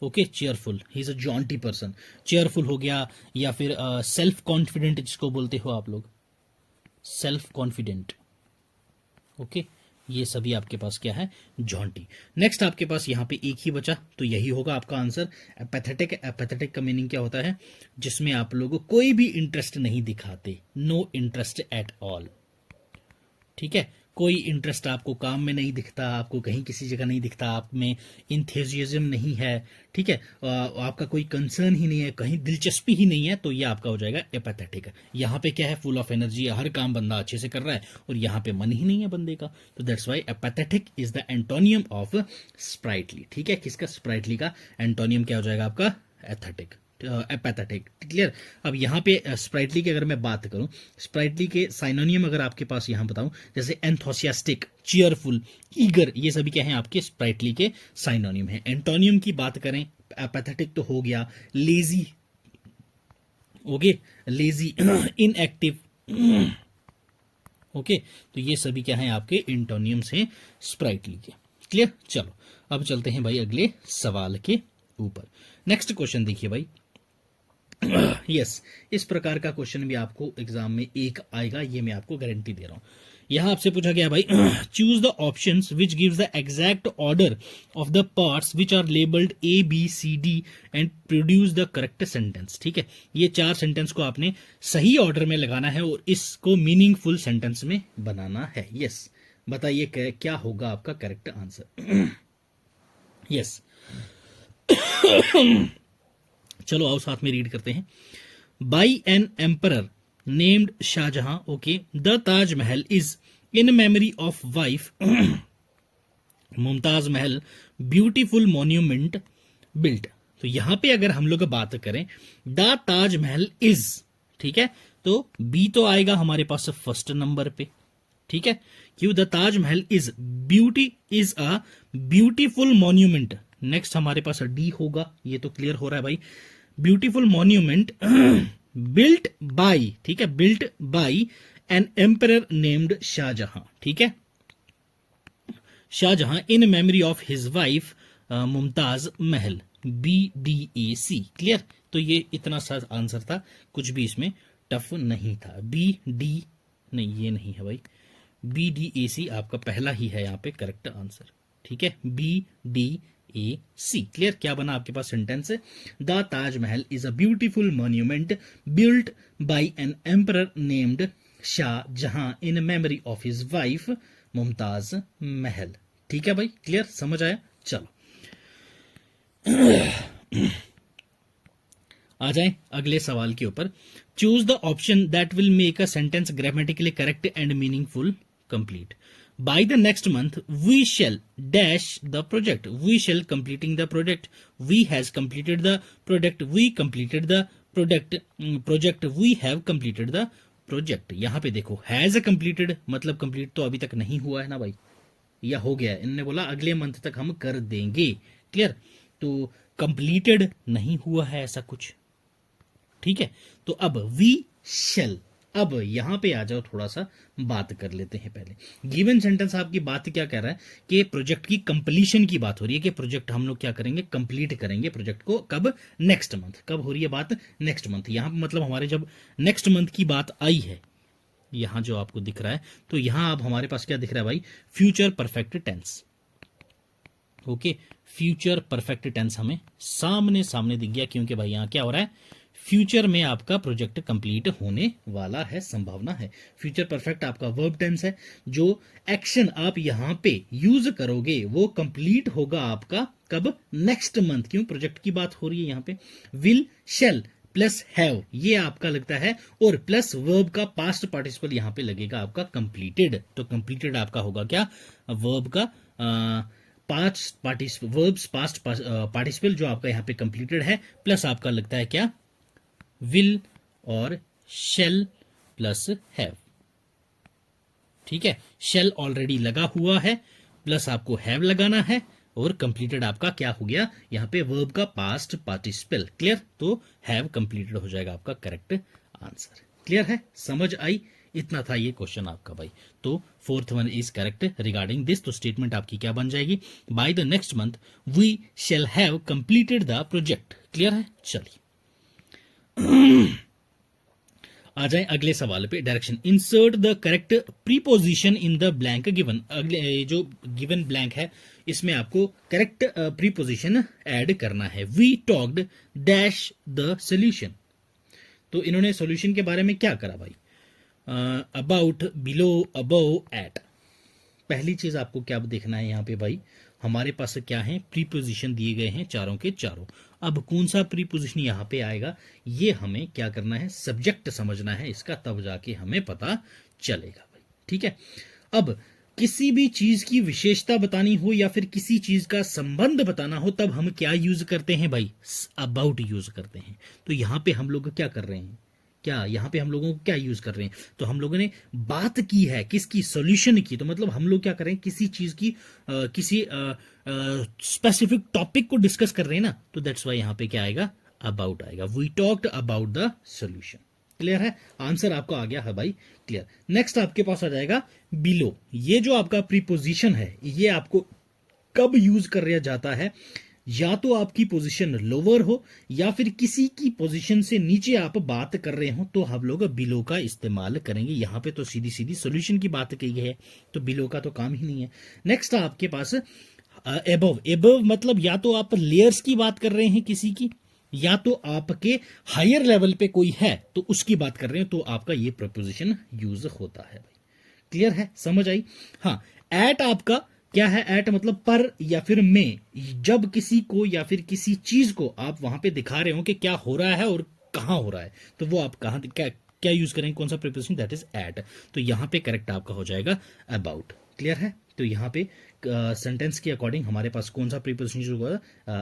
Okay, cheerful, he is a Jonty person. Cheerful हो गया, या फिर सेल्फ कॉन्फिडेंट जिसको बोलते हो आप लोग, सेल्फ कॉन्फिडेंट। ओके, ये सभी आपके पास क्या है? जॉन्टी। नेक्स्ट आपके पास यहां पे एक ही बचा, तो यही होगा आपका आंसर, एपैथेटिक। एपैथेटिक का मीनिंग क्या होता है? जिसमें आप लोग कोई भी इंटरेस्ट नहीं दिखाते, नो इंटरेस्ट एट ऑल, ठीक है। कोई इंटरेस्ट आपको काम में नहीं दिखता, आपको कहीं किसी जगह नहीं दिखता, आप में इंथुजियाज्म नहीं है, ठीक है, आपका कोई कंसर्न ही नहीं है, कहीं दिलचस्पी ही नहीं है, तो ये आपका हो जाएगा एपैथेटिक। यहाँ पे क्या है? फुल ऑफ एनर्जी, हर काम बंदा अच्छे से कर रहा है, और यहाँ पे मन ही नहीं है बंदे का, तो that's why apathetic is the antonym of sprightly, ठीक है। किसका? स्प्राइटली का एंटोनियम क्या हो जाएगा आपका? एथेटिक, एपैथेटिक। क्लियर। अब यहाँ पे स्प्राइटली की अगर मैं बात करूं, स्प्राइटली के साइनोनियम अगर आपके पास यहाँ बताऊं, जैसे एंथोसियास्टिक, चीयरफुल, ईगर, ये सभी क्या हैं आपके? स्प्राइटली के साइनोनिम है। एंटोनियम की बात करें, एपैथेटिक तो हो गया, lazy, okay, lazy, inactive, okay, तो ये सभी क्या हैं आपके? एंटोनियम्स हैं स्प्राइटली के। क्लियर। चलो अब चलते हैं भाई अगले सवाल के ऊपर। नेक्स्ट क्वेश्चन देखिए भाई। यस, इस प्रकार का क्वेश्चन भी आपको एग्जाम में एक आएगा, ये मैं आपको गारंटी दे रहा हूं। यहां आपसे पूछा गया भाई, choose the options which gives the exact order of the parts which are labelled A B C D and produce the correct sentence, ठीक है। ये 4 सेंटेंस को आपने सही ऑर्डर में लगाना है और इसको मीनिंगफुल सेंटेंस में बनाना है। यस, बताइए क्या होगा आपका करेक्ट आंसर? यस, चलो आओ साथ में रीड करते हैं। By an emperor named Shah Jahan, okay, the Taj Mahal is in memory of wife Mumtaz Mahal beautiful monument built. तो यहां पे अगर हम लोग बात करें, द ताजमहल इज, ठीक है, तो बी तो आएगा हमारे पास फर्स्ट नंबर पे, ठीक है, क्यों? The Taj Mahal is a beautiful monument. Next हमारे पास डी होगा, ये तो क्लियर हो रहा है भाई। ब्यूटीफुल मॉन्यूमेंट बिल्ट बाई, ठीक है, built by an emperor named Shahjahan, ठीक है, Shahjahan in memory of his wife Mumtaz Mahal, B D A C. Clear. तो ये इतना सा आंसर था, कुछ भी इसमें टफ नहीं था। बी डी नहीं, ये नहीं है भाई, बी डी ए सी आपका पहला ही है यहाँ पे करेक्ट आंसर, ठीक है, B D A C. Clear. क्या बना आपके पास sentence? The Taj Mahal is a beautiful monument built by an emperor named Shahjahan in memory of his wife Mumtaz Mahal. ठीक है भाई, क्लियर, समझ आया? चलो आ जाए अगले सवाल के ऊपर। Choose the option that will make a sentence grammatically correct and meaningful complete. By the next month, we shall dash the project. We shall completing the project. We has completed the project. We completed the project. Project. We have completed the project. यहाँ पे देखो has completed मतलब complete तो अभी तक नहीं हुआ है ना भाई, या हो गया? इनने बोला अगले मंथ तक हम कर देंगे। क्लियर। तो कंप्लीटेड नहीं हुआ है ऐसा कुछ, ठीक है। तो अब वी शेल, अब यहां पे आ जाओ, थोड़ा सा बात कर लेते हैं पहले। गिवन सेंटेंस आपकी बात क्या कह रहा है कि प्रोजेक्ट की कंप्लीशन की बात हो रही है, कि प्रोजेक्ट हम लोग क्या करेंगे, कंप्लीट करेंगे प्रोजेक्ट को, कब, नेक्स्ट मंथ। कब हो रही है बात, नेक्स्ट मंथ। यहां पर मतलब हमारे जब नेक्स्ट मंथ की बात आई है, यहां जो आपको दिख रहा है, तो यहां अब हमारे पास क्या दिख रहा है भाई, future perfect tense. Okay, future perfect tense हमें सामने सामने दिख गया, क्योंकि भाई यहां क्या हो रहा है, फ्यूचर में आपका प्रोजेक्ट कंप्लीट होने वाला है, संभावना है। फ्यूचर परफेक्ट आपका वर्ब टेंस है, जो एक्शन आप यहां पे यूज करोगे वो कंप्लीट होगा आपका कब, नेक्स्ट मंथ। क्यों, प्रोजेक्ट की बात हो रही है यहां पे। विल शेल प्लस हैव, ये आपका लगता है, और प्लस वर्ब का पास्ट पार्टिसिपल यहां पे लगेगा आपका कंप्लीटेड। तो कंप्लीटेड आपका होगा क्या, वर्ब का past participle, verbs past participle जो आपका यहां पे कंप्लीटेड है, प्लस आपका लगता है क्या, विल और शेल प्लस हैव, ठीक है। शेल ऑलरेडी लगा हुआ है, प्लस आपको हैव लगाना है, और कंप्लीटेड आपका क्या हो गया, यहां पे वर्ब का पास्ट पार्टिसिपल। क्लियर, तो हैव कंप्लीटेड हो जाएगा आपका करेक्ट आंसर। क्लियर है, समझ आई, इतना था ये क्वेश्चन आपका भाई। तो fourth one is correct regarding this. तो स्टेटमेंट आपकी क्या बन जाएगी, by the next month we shall have completed the project. Clear है, चलिए आ जाए अगले सवाल पे। Direction, insert the correct preposition in the blank given. अगले जो गिवन ब्लैंक है इसमें आपको करेक्ट प्रीपोजिशन ऐड करना है। We talked dash the solution. तो इन्होंने सोल्यूशन के बारे में क्या करा भाई, अबाउट, बिलो, अबव, एट। पहली चीज आपको क्या देखना है यहां पे भाई, हमारे पास क्या है, प्रीपोजिशन दिए गए हैं चारों के चारों। अब कौन सा प्रीपोजिशन यहां पे आएगा, ये हमें क्या करना है, सब्जेक्ट समझना है इसका, तब जाके हमें पता चलेगा भाई, ठीक है। अब किसी भी चीज की विशेषता बतानी हो या फिर किसी चीज का संबंध बताना हो, तब हम क्या यूज करते हैं भाई, अबाउट यूज करते हैं। तो यहां पे हम लोग क्या कर रहे हैं, क्या यहां पे हम लोगों को क्या यूज कर रहे हैं, तो हम लोगों ने बात की है किसकी, सॉल्यूशन की। तो मतलब हम लोग क्या करें, किसी चीज की किसी स्पेसिफिक टॉपिक को डिस्कस कर रहे हैं ना, तो दैट्स वाई यहां पे क्या आएगा, अबाउट आएगा। We talked about the solution. Clear है, आंसर आपको आ गया है भाई, क्लियर। नेक्स्ट आपके पास आ जाएगा बिलो। ये जो आपका प्रीपोजिशन है, ये आपको कब यूज कर रहा जाता है, या तो आपकी पोजीशन लोअर हो या फिर किसी की पोजीशन से नीचे आप बात कर रहे हो, तो हम लोग बिलो का इस्तेमाल करेंगे। यहां पे तो सीधी सीधी सॉल्यूशन की बात कही है, तो बिलो का तो काम ही नहीं है। नेक्स्ट आपके पास एबव। एबव मतलब या तो आप लेयर्स की बात कर रहे हैं किसी की, या तो आपके हायर लेवल पे कोई है तो उसकी बात कर रहे हैं, तो आपका ये प्रपोजिशन यूज होता है भाई। क्लियर है, समझ आई। हाँ, एट आपका क्या है, एट मतलब पर या फिर में। जब किसी को या फिर किसी चीज को आप वहां पे दिखा रहे हो कि क्या हो रहा है और कहां हो रहा है, तो वो आप कहां क्या क्या यूज करेंगे, कौन सा प्रीपोजिशन, दैट इज एट। तो यहां पे करेक्ट आपका हो जाएगा अबाउट। क्लियर है, तो यहां पे सेंटेंस के अकॉर्डिंग हमारे पास कौन सा प्रीपोजिशन यूज होगा,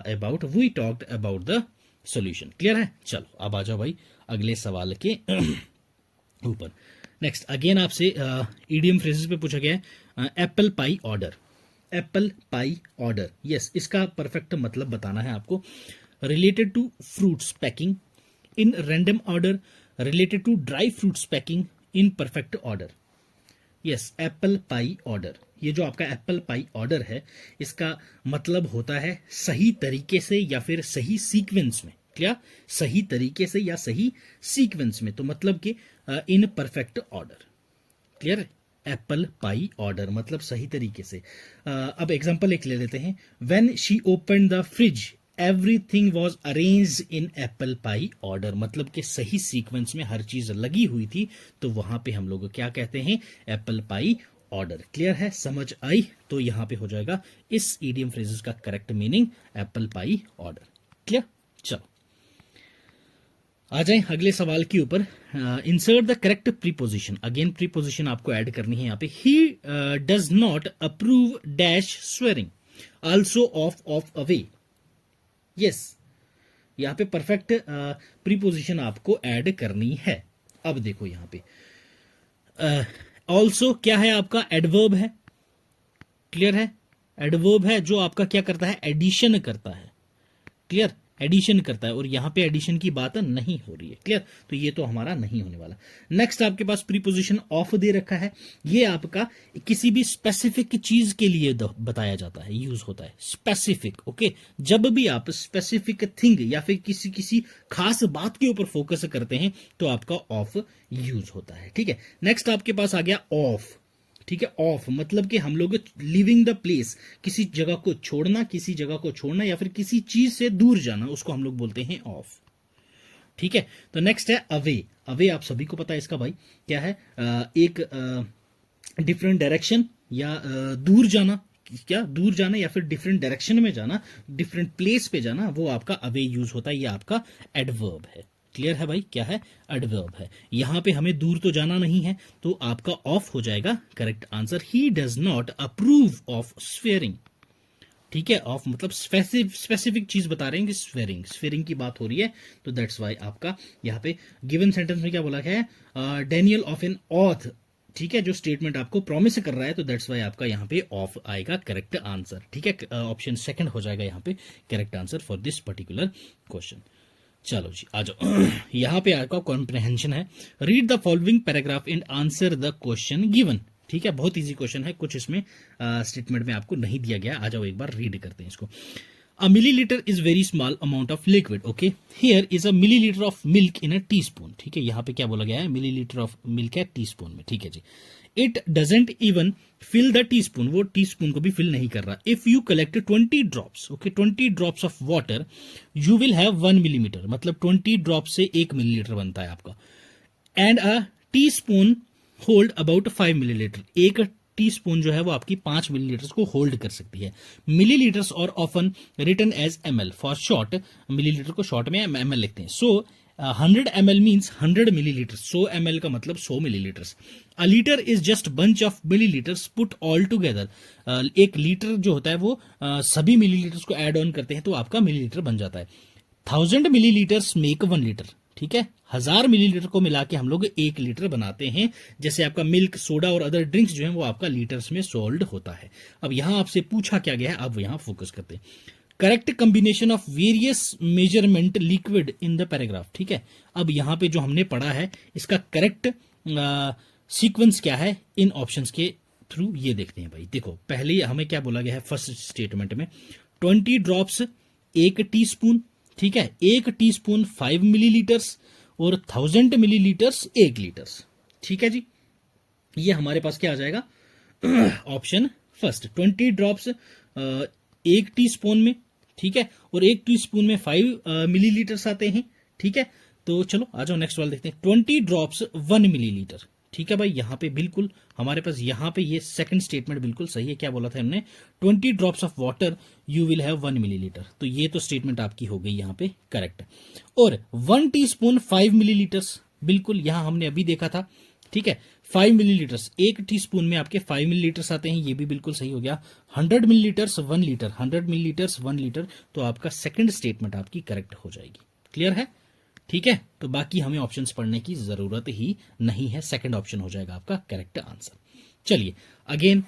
about. We talked about the solution. Clear है, चलो अब आ जाओ भाई अगले सवाल के ऊपर। नेक्स्ट अगेन आपसे ईडियम फ्रेजेस पे पूछा गया है, apple pie order. Apple pie order, yes, इसका परफेक्ट मतलब बताना है आपको। Related to fruits packing in random order, related to dry fruits packing in perfect order. Yes, apple pie order, ये जो आपका एप्पल पाई ऑर्डर है, इसका मतलब होता है सही तरीके से या फिर सही सीक्वेंस में। क्या, सही तरीके से या सही सीक्वेंस में, तो मतलब कि इन परफेक्ट ऑर्डर। क्लियर है, एप्पल पाई ऑर्डर मतलब सही तरीके से। अब एग्जांपल एक ले लेते हैं। When she open the fridge everything was arranged in Apple pie order, मतलब कि सही सीक्वेंस में हर चीज लगी हुई थी, तो वहां पे हम लोग क्या कहते हैं, एप्पल पाई ऑर्डर। क्लियर है, समझ आई। तो यहां पे हो जाएगा इस ईडियम फ्रेजेस का correct meaning Apple pie order. Clear, चलो आ जाए अगले सवाल के ऊपर। Insert the correct preposition. Again preposition आपको ऐड करनी है यहां पे। He does not approve dash swearing also of away. Yes, यहां पे परफेक्ट प्रीपोजिशन आपको ऐड करनी है। अब देखो यहां पे ऑल्सो क्या है, आपका एडवर्ब है। क्लियर है, एडवर्ब है जो आपका क्या करता है, एडिशन करता है। क्लियर, एडिशन करता है, और यहां पे एडिशन की बात नहीं हो रही है। क्लियर, तो ये तो हमारा नहीं होने वाला। नेक्स्ट आपके पास प्रीपोजिशन ऑफ दे रखा है, ये आपका किसी भी स्पेसिफिक चीज के लिए बताया जाता है, यूज होता है स्पेसिफिक। ओके, जब भी आप स्पेसिफिक थिंग या फिर किसी किसी खास बात के ऊपर फोकस करते हैं तो आपका ऑफ यूज होता है। ठीक है, नेक्स्ट आपके पास आ गया ऑफ। ठीक है, ऑफ मतलब कि हम लोग लिविंग द प्लेस, किसी जगह को छोड़ना, किसी जगह को छोड़ना या फिर किसी चीज से दूर जाना, उसको हम लोग बोलते हैं ऑफ। ठीक है, तो नेक्स्ट है अवे। अवे आप सभी को पता है इसका भाई क्या है, एक डिफरेंट डायरेक्शन या दूर जाना, क्या दूर जाना या फिर डिफरेंट डायरेक्शन में जाना, डिफरेंट प्लेस पे जाना, वो आपका अवे यूज होता है, ये आपका एडवर्ब है। क्लियर है भाई, क्या है, एडवर्ब है। यहां पे हमें दूर तो जाना नहीं है, तो आपका ऑफ हो जाएगा correct answer. He does not approve of swearing. ठीक है, ऑफ मतलब स्पेसिफिक चीज बता रहे हैं कि स्वेयरिंग, स्वेयरिंग की बात हो रही है, तो दैट्स वाई आपका यहाँ पे गिवन सेंटेंस में क्या बोला गया है, डेनियल ऑफ एन ऑथ। ठीक है, जो स्टेटमेंट आपको प्रॉमिस कर रहा है, तो दैट्स वाई आपका यहाँ पे ऑफ आएगा करेक्ट आंसर। ठीक है, ऑप्शन सेकंड हो जाएगा यहाँ पे correct answer for this particular question. चलो जी आ जाओ, यहां पे आपका कॉम्प्रिहेंशन है। Read the following paragraph and answer the question given. ठीक है, बहुत इजी क्वेश्चन है, कुछ इसमें स्टेटमेंट में आपको नहीं दिया गया। आ जाओ एक बार रीड करते हैं इसको। A millilitre is very small amount of liquid. Okay, here is a millilitre of milk in a teaspoon. ठीक है, यहां पे क्या बोला गया है, मिलीलीटर ऑफ मिल्क है टी स्पून में। ठीक है जी, it doesn't even fill the teaspoon, वो टी स्पून को भी फिल नहीं कर रहा। If you collect 20 drops, okay 20 drops of water you will have 1 millimetre, मतलब 20 ड्रॉप से 1 मिलीलीटर बनता है आपका। And a tea spoon hold about 5 millilitre, एक टी स्पून जो है वो आपकी 5 मिलीलीटर को होल्ड कर सकती है। मिलीलीटर्स और often written as ml for short, millilitre को शॉर्ट में ml लिखते हैं। So 100 ml means 100 millilitre, 100 ml का मतलब 100 millilitres. A litre is just bunch of millilitres put all together, एक लीटर जो होता है वो सभी मिलीलीटर्स को ऐड ऑन करते हैं तो आपका मिलीलीटर बन जाता है। 1000 मिलीलीटर्स मेक 1 लीटर। ठीक है, 1000 मिलीलीटर को मिला के हम लोग 1 लीटर बनाते हैं। जैसे आपका मिल्क, सोडा और अदर ड्रिंक्स जो है वो आपका लीटर्स में सोल्ड होता है। अब यहां आपसे पूछा क्या गया है, अब यहां फोकस करते हैं। Correct combination of various measurement liquid in the paragraph. ठीक है, अब यहां पे जो हमने पढ़ा है इसका करेक्ट सीक्वेंस क्या है इन ऑप्शंस के थ्रू, ये देखते हैं भाई। देखो पहले हमें क्या बोला गया है फर्स्ट स्टेटमेंट में, 20 ड्रॉप्स 1 टीस्पून। ठीक है, 1 टीस्पून 5 मिलीलीटर्स और 1000 मिलीलीटर्स 1 लीटर्स। ठीक है जी, ये हमारे पास क्या आ जाएगा, ऑप्शन फर्स्ट 20 ड्रॉप्स 1 टीस्पून में। ठीक है, और 1 टीस्पून में 5 मिलीलीटर्स आते हैं। ठीक है, तो चलो आ जाओ नेक्स्ट वाला देखते हैं। 20 ड्रॉप्स 1 मिलीलीटर। ठीक है भाई, यहां पे बिल्कुल हमारे पास यहां पे ये सेकंड स्टेटमेंट बिल्कुल सही है। क्या बोला था हमने, 20 drops of water you will have 1 millilitre, तो ये तो स्टेटमेंट आपकी हो गई यहां पे करेक्ट। और 1 टीस्पून 5 मिलीलीटर्स, बिल्कुल यहां हमने अभी देखा था। ठीक है, 5 मिलीलीटर्स, 1 टीस्पून में आपके 5 मिलीलीटर्स आते हैं, ये भी बिल्कुल सही हो गया। 100 मिलीलीटर्स 1 लीटर, 100 मिलीलीटर्स 1 लीटर, तो आपका सेकंड स्टेटमेंट आपकी करेक्ट हो जाएगी। क्लियर है, ठीक है, तो बाकी हमें ऑप्शंस पढ़ने की जरूरत ही नहीं है, सेकंड ऑप्शन हो जाएगा आपका करेक्ट आंसर। चलिए अगेन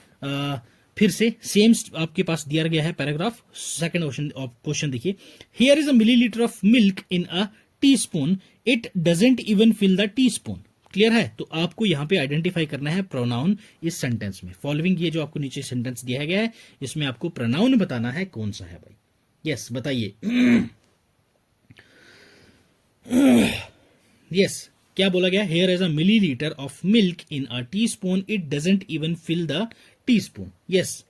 फिर से सेम आपके पास दिया गया है पैराग्राफ, सेकंड क्वेश्चन देखिए। Here is a millilitre of milk in a teaspoon, it doesn't even fill the teaspoon. Clear है, तो आपको यहां पे आइडेंटिफाई करना है प्रोनाउन इस सेंटेंस में। फॉलोइंग ये जो आपको नीचे सेंटेंस दिया गया है इसमें आपको प्रोनाउन बताना है कौन सा है भाई। यस बताइए। यस, क्या बोला गया, here is a millilitre of milk in a teaspoon, it doesn't even fill the teaspoon. Yes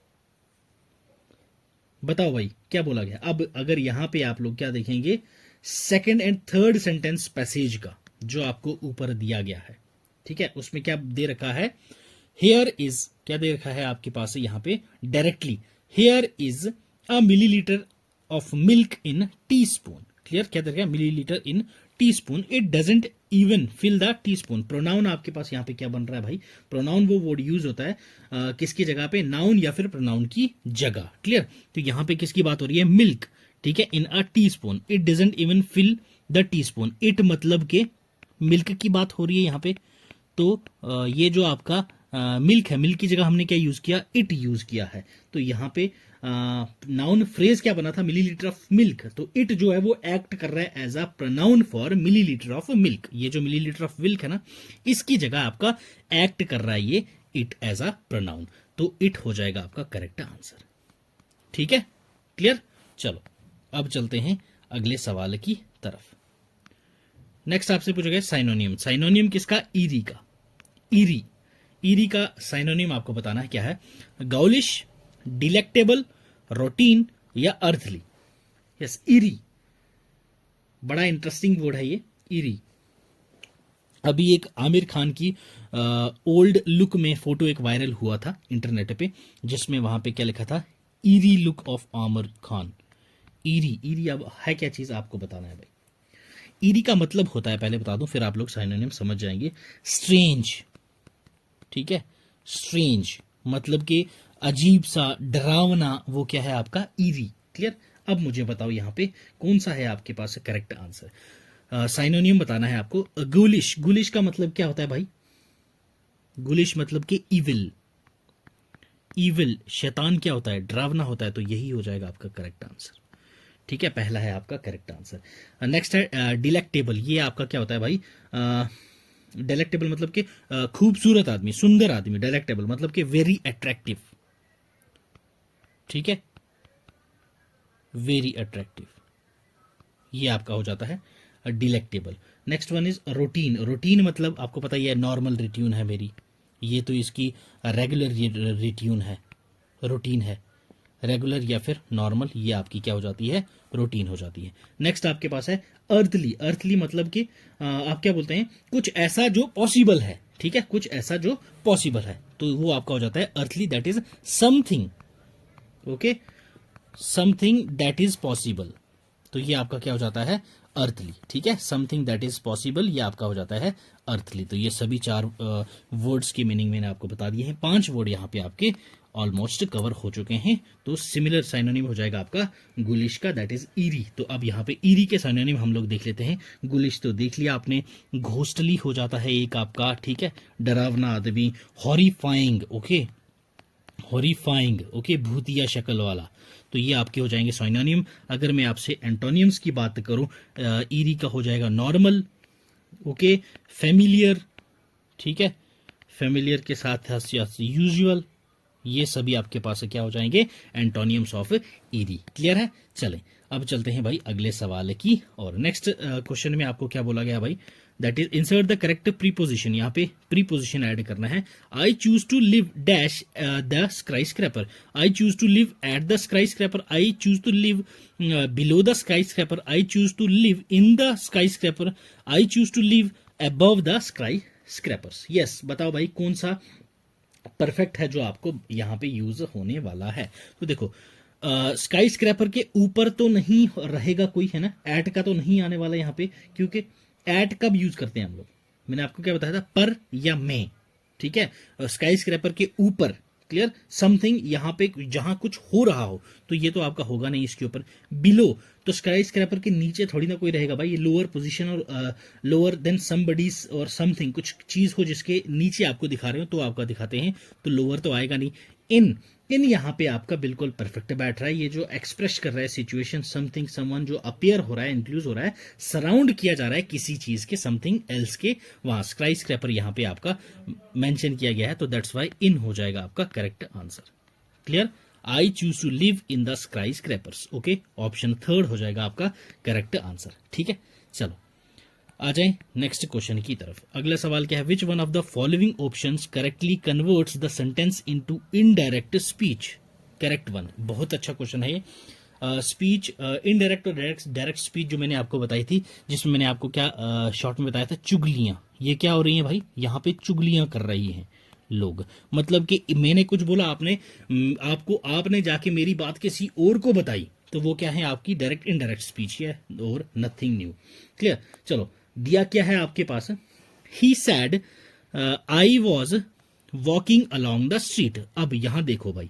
बताओ भाई क्या बोला गया। अब अगर यहां पे आप लोग क्या देखेंगे, second and third sentence passage का जो आपको ऊपर दिया गया है, ठीक है, उसमें क्या दे रखा है, हेयर इज, क्या दे रखा है आपके पास यहां पे directly, here is a millilitre of milk in teaspoon. Clear, क्या दे रखा है, millilitre in teaspoon, it doesn't even fill the teaspoon. Pronoun आपके पास यहां पे क्या बन रहा है भाई, प्रोनाउन वो वर्ड यूज होता है किसकी जगह पे, नाउन या फिर प्रोनाउन की जगह। क्लियर, तो यहां पे किसकी बात हो रही है, मिल्क। ठीक है, in a teaspoon, it doesn't even fill the teaspoon, it मतलब के मिल्क की बात हो रही है यहां पे। तो ये जो आपका मिल्क है, मिल्क की जगह हमने क्या यूज किया, इट यूज किया है। तो यहां पे नाउन फ्रेज क्या बना था, मिलीलीटर ऑफ मिल्क, तो इट जो है वो एक्ट कर रहा है as a pronoun for millilitre of milk. ये जो मिलीलीटर ऑफ मिल्क है ना, इसकी जगह आपका एक्ट कर रहा है ये इट एज अ प्रोनाउन, तो इट हो जाएगा आपका करेक्ट आंसर। ठीक है, क्लियर। चलो अब चलते हैं अगले सवाल की तरफ। नेक्स्ट आपसे पूछा गया साइनोनियम। साइनोनियम किसका, ईरी का। ईरी, ईरी का साइनोनियम आपको बताना है क्या है, गाउलिश, डिलेक्टेबल, रूटीन या अर्थली। यस, ईरी, बड़ा इंटरेस्टिंग वर्ड है ये ईरी। अभी एक आमिर खान की ओल्ड लुक में फोटो एक वायरल हुआ था इंटरनेट पे, जिसमें वहां पे क्या लिखा था, eerie look of Aamir Khan. Eerie, eerie अब है क्या चीज आपको बताना है भाई। ईरी का मतलब होता है, पहले बता दूं फिर आप लोग साइनोनिम समझ जाएंगे, स्ट्रेंज। ठीक है, स्ट्रेंज मतलब कि अजीब सा, डरावना, वो क्या है आपका ईरी। क्लियर। अब मुझे बताओ यहां पे कौन सा है आपके पास करेक्ट आंसर। साइनोनियम बताना है आपको। गुलिश, गुलिश का मतलब क्या होता है भाई, गुलिश मतलब कि इविल। इविल, शैतान क्या होता है, डरावना होता है, तो यही हो जाएगा आपका करेक्ट आंसर। ठीक है, पहला है आपका करेक्ट आंसर। नेक्स्ट है डिलेक्टेबल। ये आपका क्या होता है भाई, डिलेक्टेबल मतलब कि खूबसूरत आदमी, सुंदर आदमी। डिलेक्टेबल मतलब कि वेरी अट्रैक्टिव। ठीक है, वेरी अट्रैक्टिव, ये आपका हो जाता है delectable. Next one is routine. Routine मतलब आपको पता ही है, नॉर्मल रिट्यून है मेरी, ये तो इसकी रेगुलर रिट्यून है, रूटीन है। रेगुलर या फिर नॉर्मल, ये आपकी क्या हो जाती है, रूटीन हो जाती है। नेक्स्ट आपके पास है अर्थली। अर्थली मतलब कि आप क्या बोलते हैं, कुछ ऐसा जो पॉसिबल है। ठीक है, कुछ ऐसा जो पॉसिबल है, तो वो आपका हो जाता है earthly, that is something. Okay, something that is possible, तो ये आपका क्या हो जाता है, अर्थली। ठीक है, समथिंग दैट इज पॉसिबल, ये आपका हो जाता है अर्थली। तो ये सभी चार वर्ड्स की मीनिंग मैंने आपको बता दिए हैं। 5 वर्ड यहाँ पे आपके ऑलमोस्ट कवर हो चुके हैं। तो सिमिलर साइनोनिम हो जाएगा आपका गुलिश का, दैट इज ईरी। तो अब यहाँ पे ईरी के साइनोनिम हम लोग देख लेते हैं। गुलिश तो देख लिया आपने, घोस्टली हो जाता है एक आपका, ठीक है, डरावना आदमी। हॉरिफाइंग, ओके, हॉरिफाइंग, ओके, भूतिया शक्ल वाला, तो ये आपके हो जाएंगे साइनोनिम। अगर मैं आपसे एंटोनियम्स की बात करूं, ईरी का हो जाएगा नॉर्मल, ओके, फेमिलियर, ठीक है, फेमिलियर के साथ यूजुअल, ये सभी आपके पास क्या हो जाएंगे, एंटोनियम्स ऑफ ईरी। क्लियर है। चलें अब चलते हैं भाई अगले सवाल की। और नेक्स्ट क्वेश्चन में आपको क्या बोला गया भाई, that is insert the correct preposition. यहाँ पे प्रीपोजिशन ऐड करना है। I choose to live dash the skyscraper. I choose to live at the skyscraper. I choose to live below the skyscraper. I choose to live in the skyscraper. I choose to live above the skyscrapers. Yes, बताओ भाई कौन सा perfect है जो आपको यहां पे use होने वाला है। तो देखो, स्काई स्क्रैपर के ऊपर तो नहीं रहेगा कोई, है ना, एट का तो नहीं आने वाला यहां पे, क्योंकि एट कब यूज करते हैं हम लोग, मैंने आपको क्या बताया था, पर या में। ठीक है, स्काई स्क्रैपर के ऊपर, क्लियर, समथिंग यहां पे जहां कुछ हो रहा हो, तो ये तो आपका होगा नहीं इसके ऊपर। बिलो, तो स्काई स्क्रैपर के नीचे थोड़ी ना कोई रहेगा भाई, ये लोअर पोजीशन और लोअर देन समबडीज और समथिंग, कुछ चीज हो जिसके नीचे आपको दिखा रहे हो तो आपका दिखाते हैं, तो लोअर तो आएगा नहीं। इन, इन यहाँ पे आपका बिल्कुल परफेक्ट बैठ रहा है। ये जो एक्सप्रेस कर रहा है सिचुएशन, समथिंग, समवन, जो अपीयर हो रहा है, इंक्लूज हो रहा है, सराउंड किया जा रहा है किसी चीज के, समथिंग एल्स के, वहां स्काई स्क्रैपर यहाँ पे आपका मेंशन किया गया है, तो दैट्स वाई इन हो जाएगा आपका correct answer. Clear. I choose to live in the skyscrapers, okay, option third हो जाएगा आपका करेक्ट आंसर। ठीक है, चलो आ जाएं नेक्स्ट क्वेश्चन की तरफ। अगला सवाल क्या है, which one of the following options correctly converts the sentence into indirect speech. Correct one, बहुत अच्छा क्वेश्चन है ये। स्पीच, इनडायरेक्ट और डायरेक्ट स्पीच जो मैंने आपको बताई थी, जिसमें मैंने आपको क्या शॉर्ट में बताया था, चुगलियां। ये क्या हो रही हैं भाई, यहाँ पे चुगलियां कर रही हैं लोग, मतलब कि मैंने कुछ बोला, आपने आपको आपने जाके मेरी बात किसी और को बताई, तो वो क्या है आपकी डायरेक्ट इनडायरेक्ट स्पीच है और नथिंग न्यू। क्लियर। चलो दिया क्या है आपके पास, he said I was walking along the street. अब यहां देखो भाई,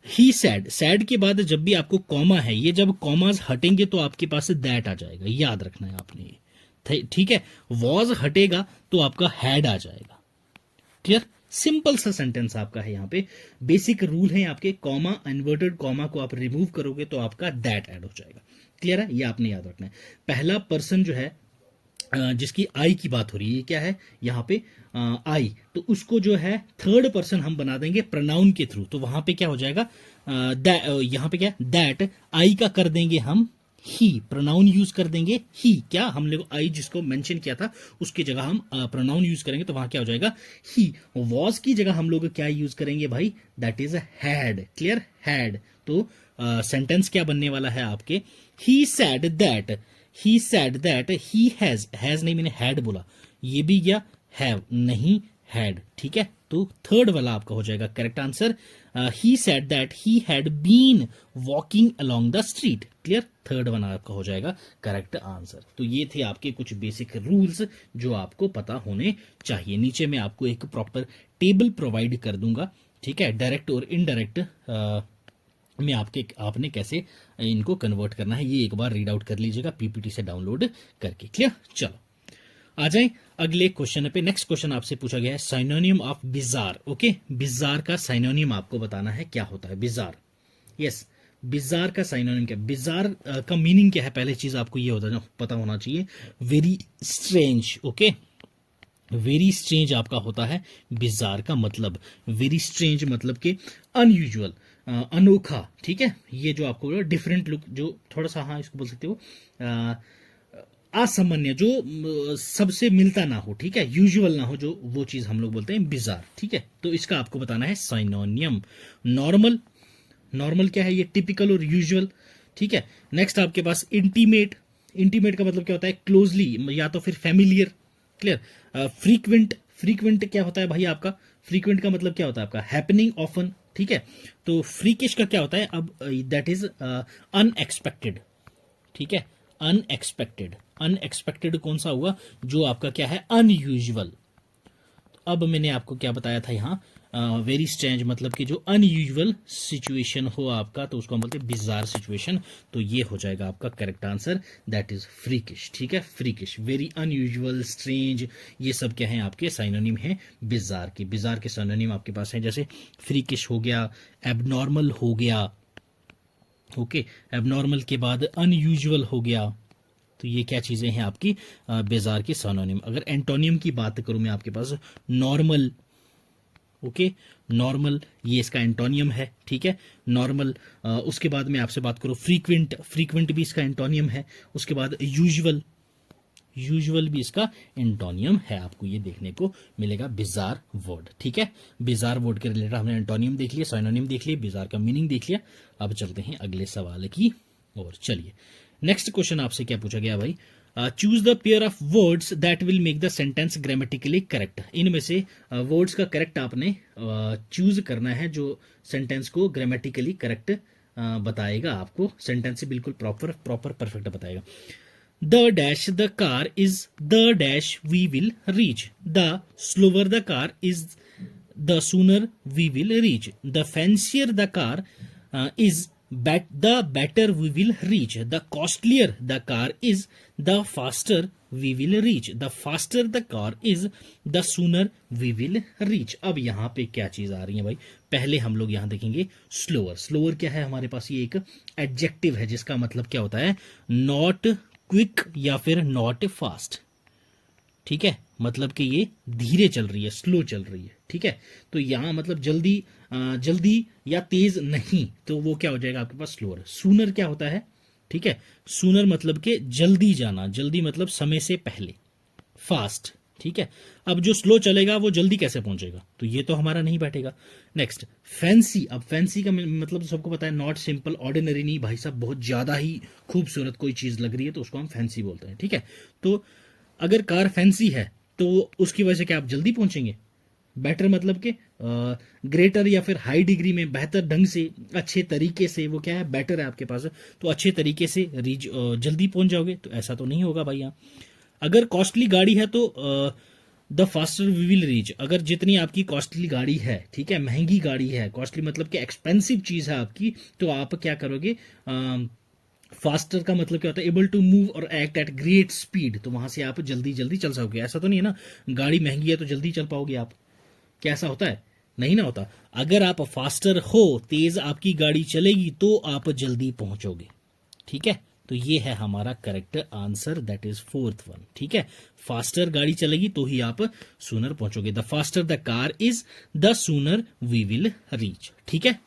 ही सैड, सैड के बाद जब भी आपको कॉमा है, ये जब कॉमास हटेंगे तो आपके पास दैट आ जाएगा, याद रखना है आपने ये, ठीक है। वॉज हटेगा तो आपका हैड आ जाएगा। क्लियर, सिंपल सा सेंटेंस आपका है यहाँ पे। बेसिक रूल है आपके, कॉमा इन्वर्टेड कॉमा को आप रिमूव करोगे तो आपका दैट ऐड हो जाएगा। क्लियर है, ये आपने याद रखना है। पहला पर्सन जो है जिसकी आई की बात हो रही है, ये क्या है यहाँ पे आई, तो उसको जो है थर्ड पर्सन हम बना देंगे प्रोनाउन के थ्रू। तो वहां पे क्या हो जाएगा, यहाँ पे क्या दैट, आई का कर देंगे हम ही, प्रोनाउन यूज कर देंगे ही। क्या हम लोग आई जिसको मेंशन किया था उसकी जगह हम प्रोनाउन यूज करेंगे, तो वहां क्या हो जाएगा ही। वॉज की जगह हम लोग क्या यूज करेंगे भाई, that is had. Clear, had. तो सेंटेंस क्या बनने वाला है आपके, he said that, he said that he has नहीं, मैंने हैड बोला, ये भी गया हैव नहीं हैड। ठीक है, तो थर्ड वाला आपका हो जाएगा correct answer. He said that he had been walking along the street. Clear, third वाला आपका हो जाएगा करेक्ट आंसर। तो ये थे आपके कुछ बेसिक रूल्स जो आपको पता होने चाहिए। नीचे मैं आपको एक प्रॉपर टेबल प्रोवाइड कर दूंगा, ठीक है, डायरेक्ट और इनडायरेक्ट में आपने कैसे इनको कन्वर्ट करना है, ये एक बार रीड आउट कर लीजिएगा पीपीटी से डाउनलोड करके। क्लियर, चलो आ जाए अगले क्वेश्चन पे। नेक्स्ट क्वेश्चन आपसे पूछा गया है synonym of bizarre. Okay, bizarre का साइनोनिम आपको बताना है क्या होता है बिजार। यस, बिजार का साइनोनिम क्या, बिजार का मीनिंग क्या है, पहले चीज आपको ये पता होना चाहिए, very strange. Okay, very strange आपका होता है बिजार का मतलब, वेरी स्ट्रेंज मतलब कि अनयूजुअल, अनोखा। ठीक है, ये जो आपको डिफरेंट लुक, जो थोड़ा सा, हाँ इसको बोल सकते हो असामान्य, जो सबसे मिलता ना हो, ठीक है, यूजुअल ना हो, जो वो चीज हम लोग बोलते हैं बिजार। ठीक है, तो इसका आपको बताना है साइनोनियम। नॉर्मल, नॉर्मल क्या है, ये टिपिकल और यूजुअल। ठीक है, नेक्स्ट आपके पास इंटीमेट, इंटीमेट का मतलब क्या होता है, क्लोजली या तो फिर फैमिलियर। क्लियर, फ्रीक्वेंट, फ्रीक्वेंट क्या होता है भाई आपका, फ्रीक्वेंट का मतलब क्या होता है आपका, हैपनिंग ऑफन। ठीक है, तो फ्रीकिश का क्या होता है, अब दैट इज अनएक्सपेक्टेड। ठीक है, अनएक्सपेक्टेड, अनएक्सपेक्टेड कौन सा हुआ, जो आपका क्या है अनयूजुअल। अब मैंने आपको क्या बताया था यहाँ, वेरी स्ट्रेंज मतलब कि जो अनयूजुअल सिचुएशन हो आपका, तो उसको हम बोलते हैं बिजार सिचुएशन। तो ये हो जाएगा आपका करेक्ट आंसर, दैट इज फ्रीकिश। ठीक है, फ्रीकिश, वेरी अनयूजुअल, स्ट्रेंज, ये सब क्या है आपके साइनोनिम है बिजार के। बिजार के साइनोनिम आपके पास है, जैसे फ्रीकिश हो गया, एबनॉर्मल हो गया। ओके, एबनॉर्मल के बाद अनयूजुअल हो गया। तो ये क्या चीजें हैं आपकी बेजार की सिनोनिम। अगर एंटोनियम की बात करूं मैं आपके पास, नॉर्मल। ओके, नॉर्मल ये इसका एंटोनियम है। ठीक है, नॉर्मल। उसके बाद मैं आपसे बात करूं फ्रीक्वेंट, फ्रीक्वेंट भी इसका एंटोनियम है। उसके बाद यूजुअल, यूजुअल भी इसका एंटोनियम है। आपको ये देखने को मिलेगा बिजार वर्ड। ठीक है, बिजार वर्ड के रिलेटेड हमने एंटोनियम देख लिया, सिनोनिम देख लिया, बिजार का मीनिंग देख लिया। अब चलते हैं अगले सवाल की और चलिए नेक्स्ट क्वेश्चन आपसे क्या पूछा गया भाई, choose the pair of words that will make the sentence grammatically correct. इनमें से वर्ड्स का करेक्ट आपने चूज करना है जो सेंटेंस को ग्रामेटिकली करेक्ट बताएगा, आपको सेंटेंस से बिल्कुल प्रॉपर प्रॉपर परफेक्ट बताएगा। The dash the car is the dash we will reach, the slower the car is the sooner we will reach, the fancier the car is the better we will reach, the costlier the car is the faster we will reach, the faster the car is the sooner we will reach। अब यहाँ पे क्या चीज आ रही है भाई, पहले हम लोग यहाँ देखेंगे स्लोअर। स्लोअर क्या है हमारे पास, ये एक एडजेक्टिव है जिसका मतलब क्या होता है, नॉट क्विक या फिर नॉट फास्ट। ठीक है, मतलब कि ये धीरे चल रही है, स्लो चल रही है। ठीक है, तो यहां मतलब जल्दी जल्दी या तेज नहीं, तो वो क्या हो जाएगा आपके पास स्लोअर। सूनर क्या होता है, ठीक है, सूनर मतलब कि जल्दी जाना, जल्दी मतलब समय से पहले, फास्ट। ठीक है, अब जो स्लो चलेगा वो जल्दी कैसे पहुंचेगा, तो ये तो हमारा नहीं बैठेगा। नेक्स्ट फैंसी, अब फैंसी का मतलब सबको पता है, नॉट सिंपल, ऑर्डिनरी नहीं भाई साहब, बहुत ज्यादा ही खूबसूरत कोई चीज लग रही है तो उसको हम फैंसी बोलते हैं। ठीक है, तो अगर कार फैंसी है तो उसकी वजह से क्या आप जल्दी पहुंचेंगे। बेटर मतलब कि ग्रेटर या फिर हाई डिग्री में, बेहतर ढंग से, अच्छे तरीके से, वो क्या है बेटर है आपके पास, तो अच्छे तरीके से जल्दी पहुंच जाओगे, तो ऐसा तो नहीं होगा भाई यहाँ। अगर कॉस्टली गाड़ी है तो the faster we will reach, अगर जितनी आपकी कॉस्टली गाड़ी है, ठीक है, महंगी गाड़ी है, कॉस्टली मतलब कि एक्सपेंसिव चीज है आपकी, तो आप क्या करोगे, फास्टर का मतलब क्या होता है, एबल टू मूव और एक्ट एट ग्रेट स्पीड, तो वहां से आप जल्दी जल्दी चल सकोगे। ऐसा तो नहीं है ना, गाड़ी महंगी है तो जल्दी चल पाओगे आप, क्या ऐसा होता है? नहीं ना होता। अगर आप फास्टर हो, तेज आपकी गाड़ी चलेगी तो आप जल्दी पहुंचोगे। ठीक है, तो ये है हमारा correct answer, that is fourth one. ठीक है, फास्टर गाड़ी चलेगी तो ही आप सूनर पहुंचोगे। The faster the car is, the sooner we will reach. ठीक है,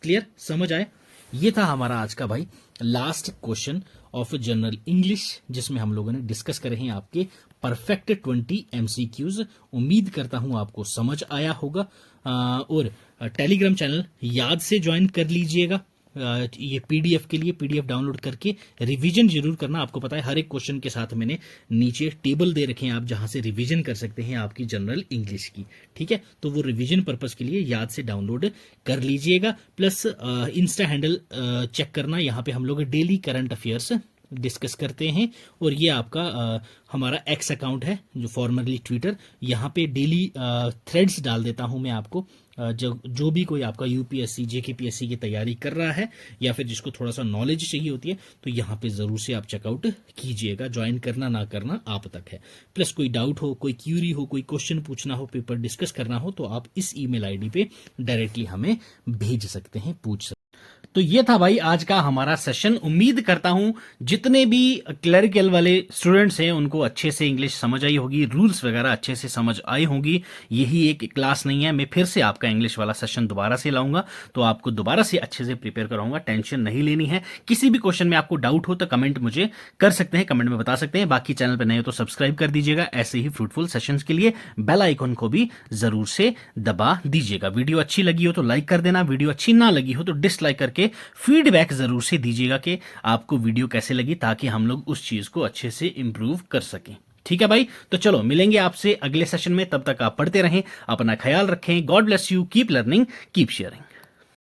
क्लियर, समझ आए? ये था हमारा आज का भाई last question of general English, जिसमें हम लोगों ने डिस्कस करे हैं आपके परफेक्ट 20 एमसीक्यूज। उम्मीद करता हूं आपको समझ आया होगा। और टेलीग्राम चैनल याद से ज्वाइन कर लीजिएगा। ये पीडीएफ के लिए पीडीएफ डाउनलोड करके रिवीजन जरूर करना। आपको पता है हर एक क्वेश्चन के साथ मैंने नीचे टेबल दे रखे हैं, आप जहां से रिवीजन कर सकते हैं आपकी जनरल इंग्लिश की। ठीक है, तो वो रिवीजन पर्पस के लिए याद से डाउनलोड कर लीजिएगा। प्लस इंस्टा हैंडल चेक करना, यहाँ पे हम लोग डेली करंट अफेयर्स डिस्कस करते हैं। और ये आपका हमारा एक्स अकाउंट है जो फॉर्मरली ट्विटर, यहाँ पे डेली थ्रेड्स डाल देता हूं मैं आपको। जो भी कोई आपका यूपीएससी जेकेपीएससी की तैयारी कर रहा है या फिर जिसको थोड़ा सा नॉलेज चाहिए होती है, तो यहाँ पे जरूर से आप चेकआउट कीजिएगा। ज्वाइन करना ना करना आप तक है। प्लस कोई डाउट हो, कोई क्यूरी हो, कोई क्वेश्चन पूछना हो, पेपर डिस्कस करना हो, तो आप इस ईमेल आईडी पे डायरेक्टली हमें भेज सकते हैं, पूछ सकते हैं। तो ये था भाई आज का हमारा सेशन। उम्मीद करता हूं जितने भी क्लरिकल वाले स्टूडेंट्स हैं उनको अच्छे से इंग्लिश समझ आई होगी, रूल्स वगैरह अच्छे से समझ आई होंगी। यही एक क्लास नहीं है, मैं फिर से आपका इंग्लिश वाला सेशन दोबारा से लाऊंगा, तो आपको दोबारा से अच्छे से प्रिपेयर कराऊंगा। टेंशन नहीं लेनी है। किसी भी क्वेश्चन में आपको डाउट हो तो कमेंट मुझे कर सकते हैं, कमेंट में बता सकते हैं। बाकी चैनल पर नए हो तो सब्सक्राइब कर दीजिएगा। ऐसे ही फ्रूटफुल सेशंस के लिए बेल आइकन को भी जरूर से दबा दीजिएगा। वीडियो अच्छी लगी हो तो लाइक कर देना, वीडियो अच्छी ना लगी हो तो डिसलाइक करके फीडबैक जरूर से दीजिएगा कि आपको वीडियो कैसे लगी, ताकि हम लोग उस चीज को अच्छे से इंप्रूव कर सकें। ठीक है भाई, तो चलो मिलेंगे आपसे अगले सेशन में। तब तक आप पढ़ते रहें, अपना ख्याल रखें। God bless you, keep learning, keep sharing.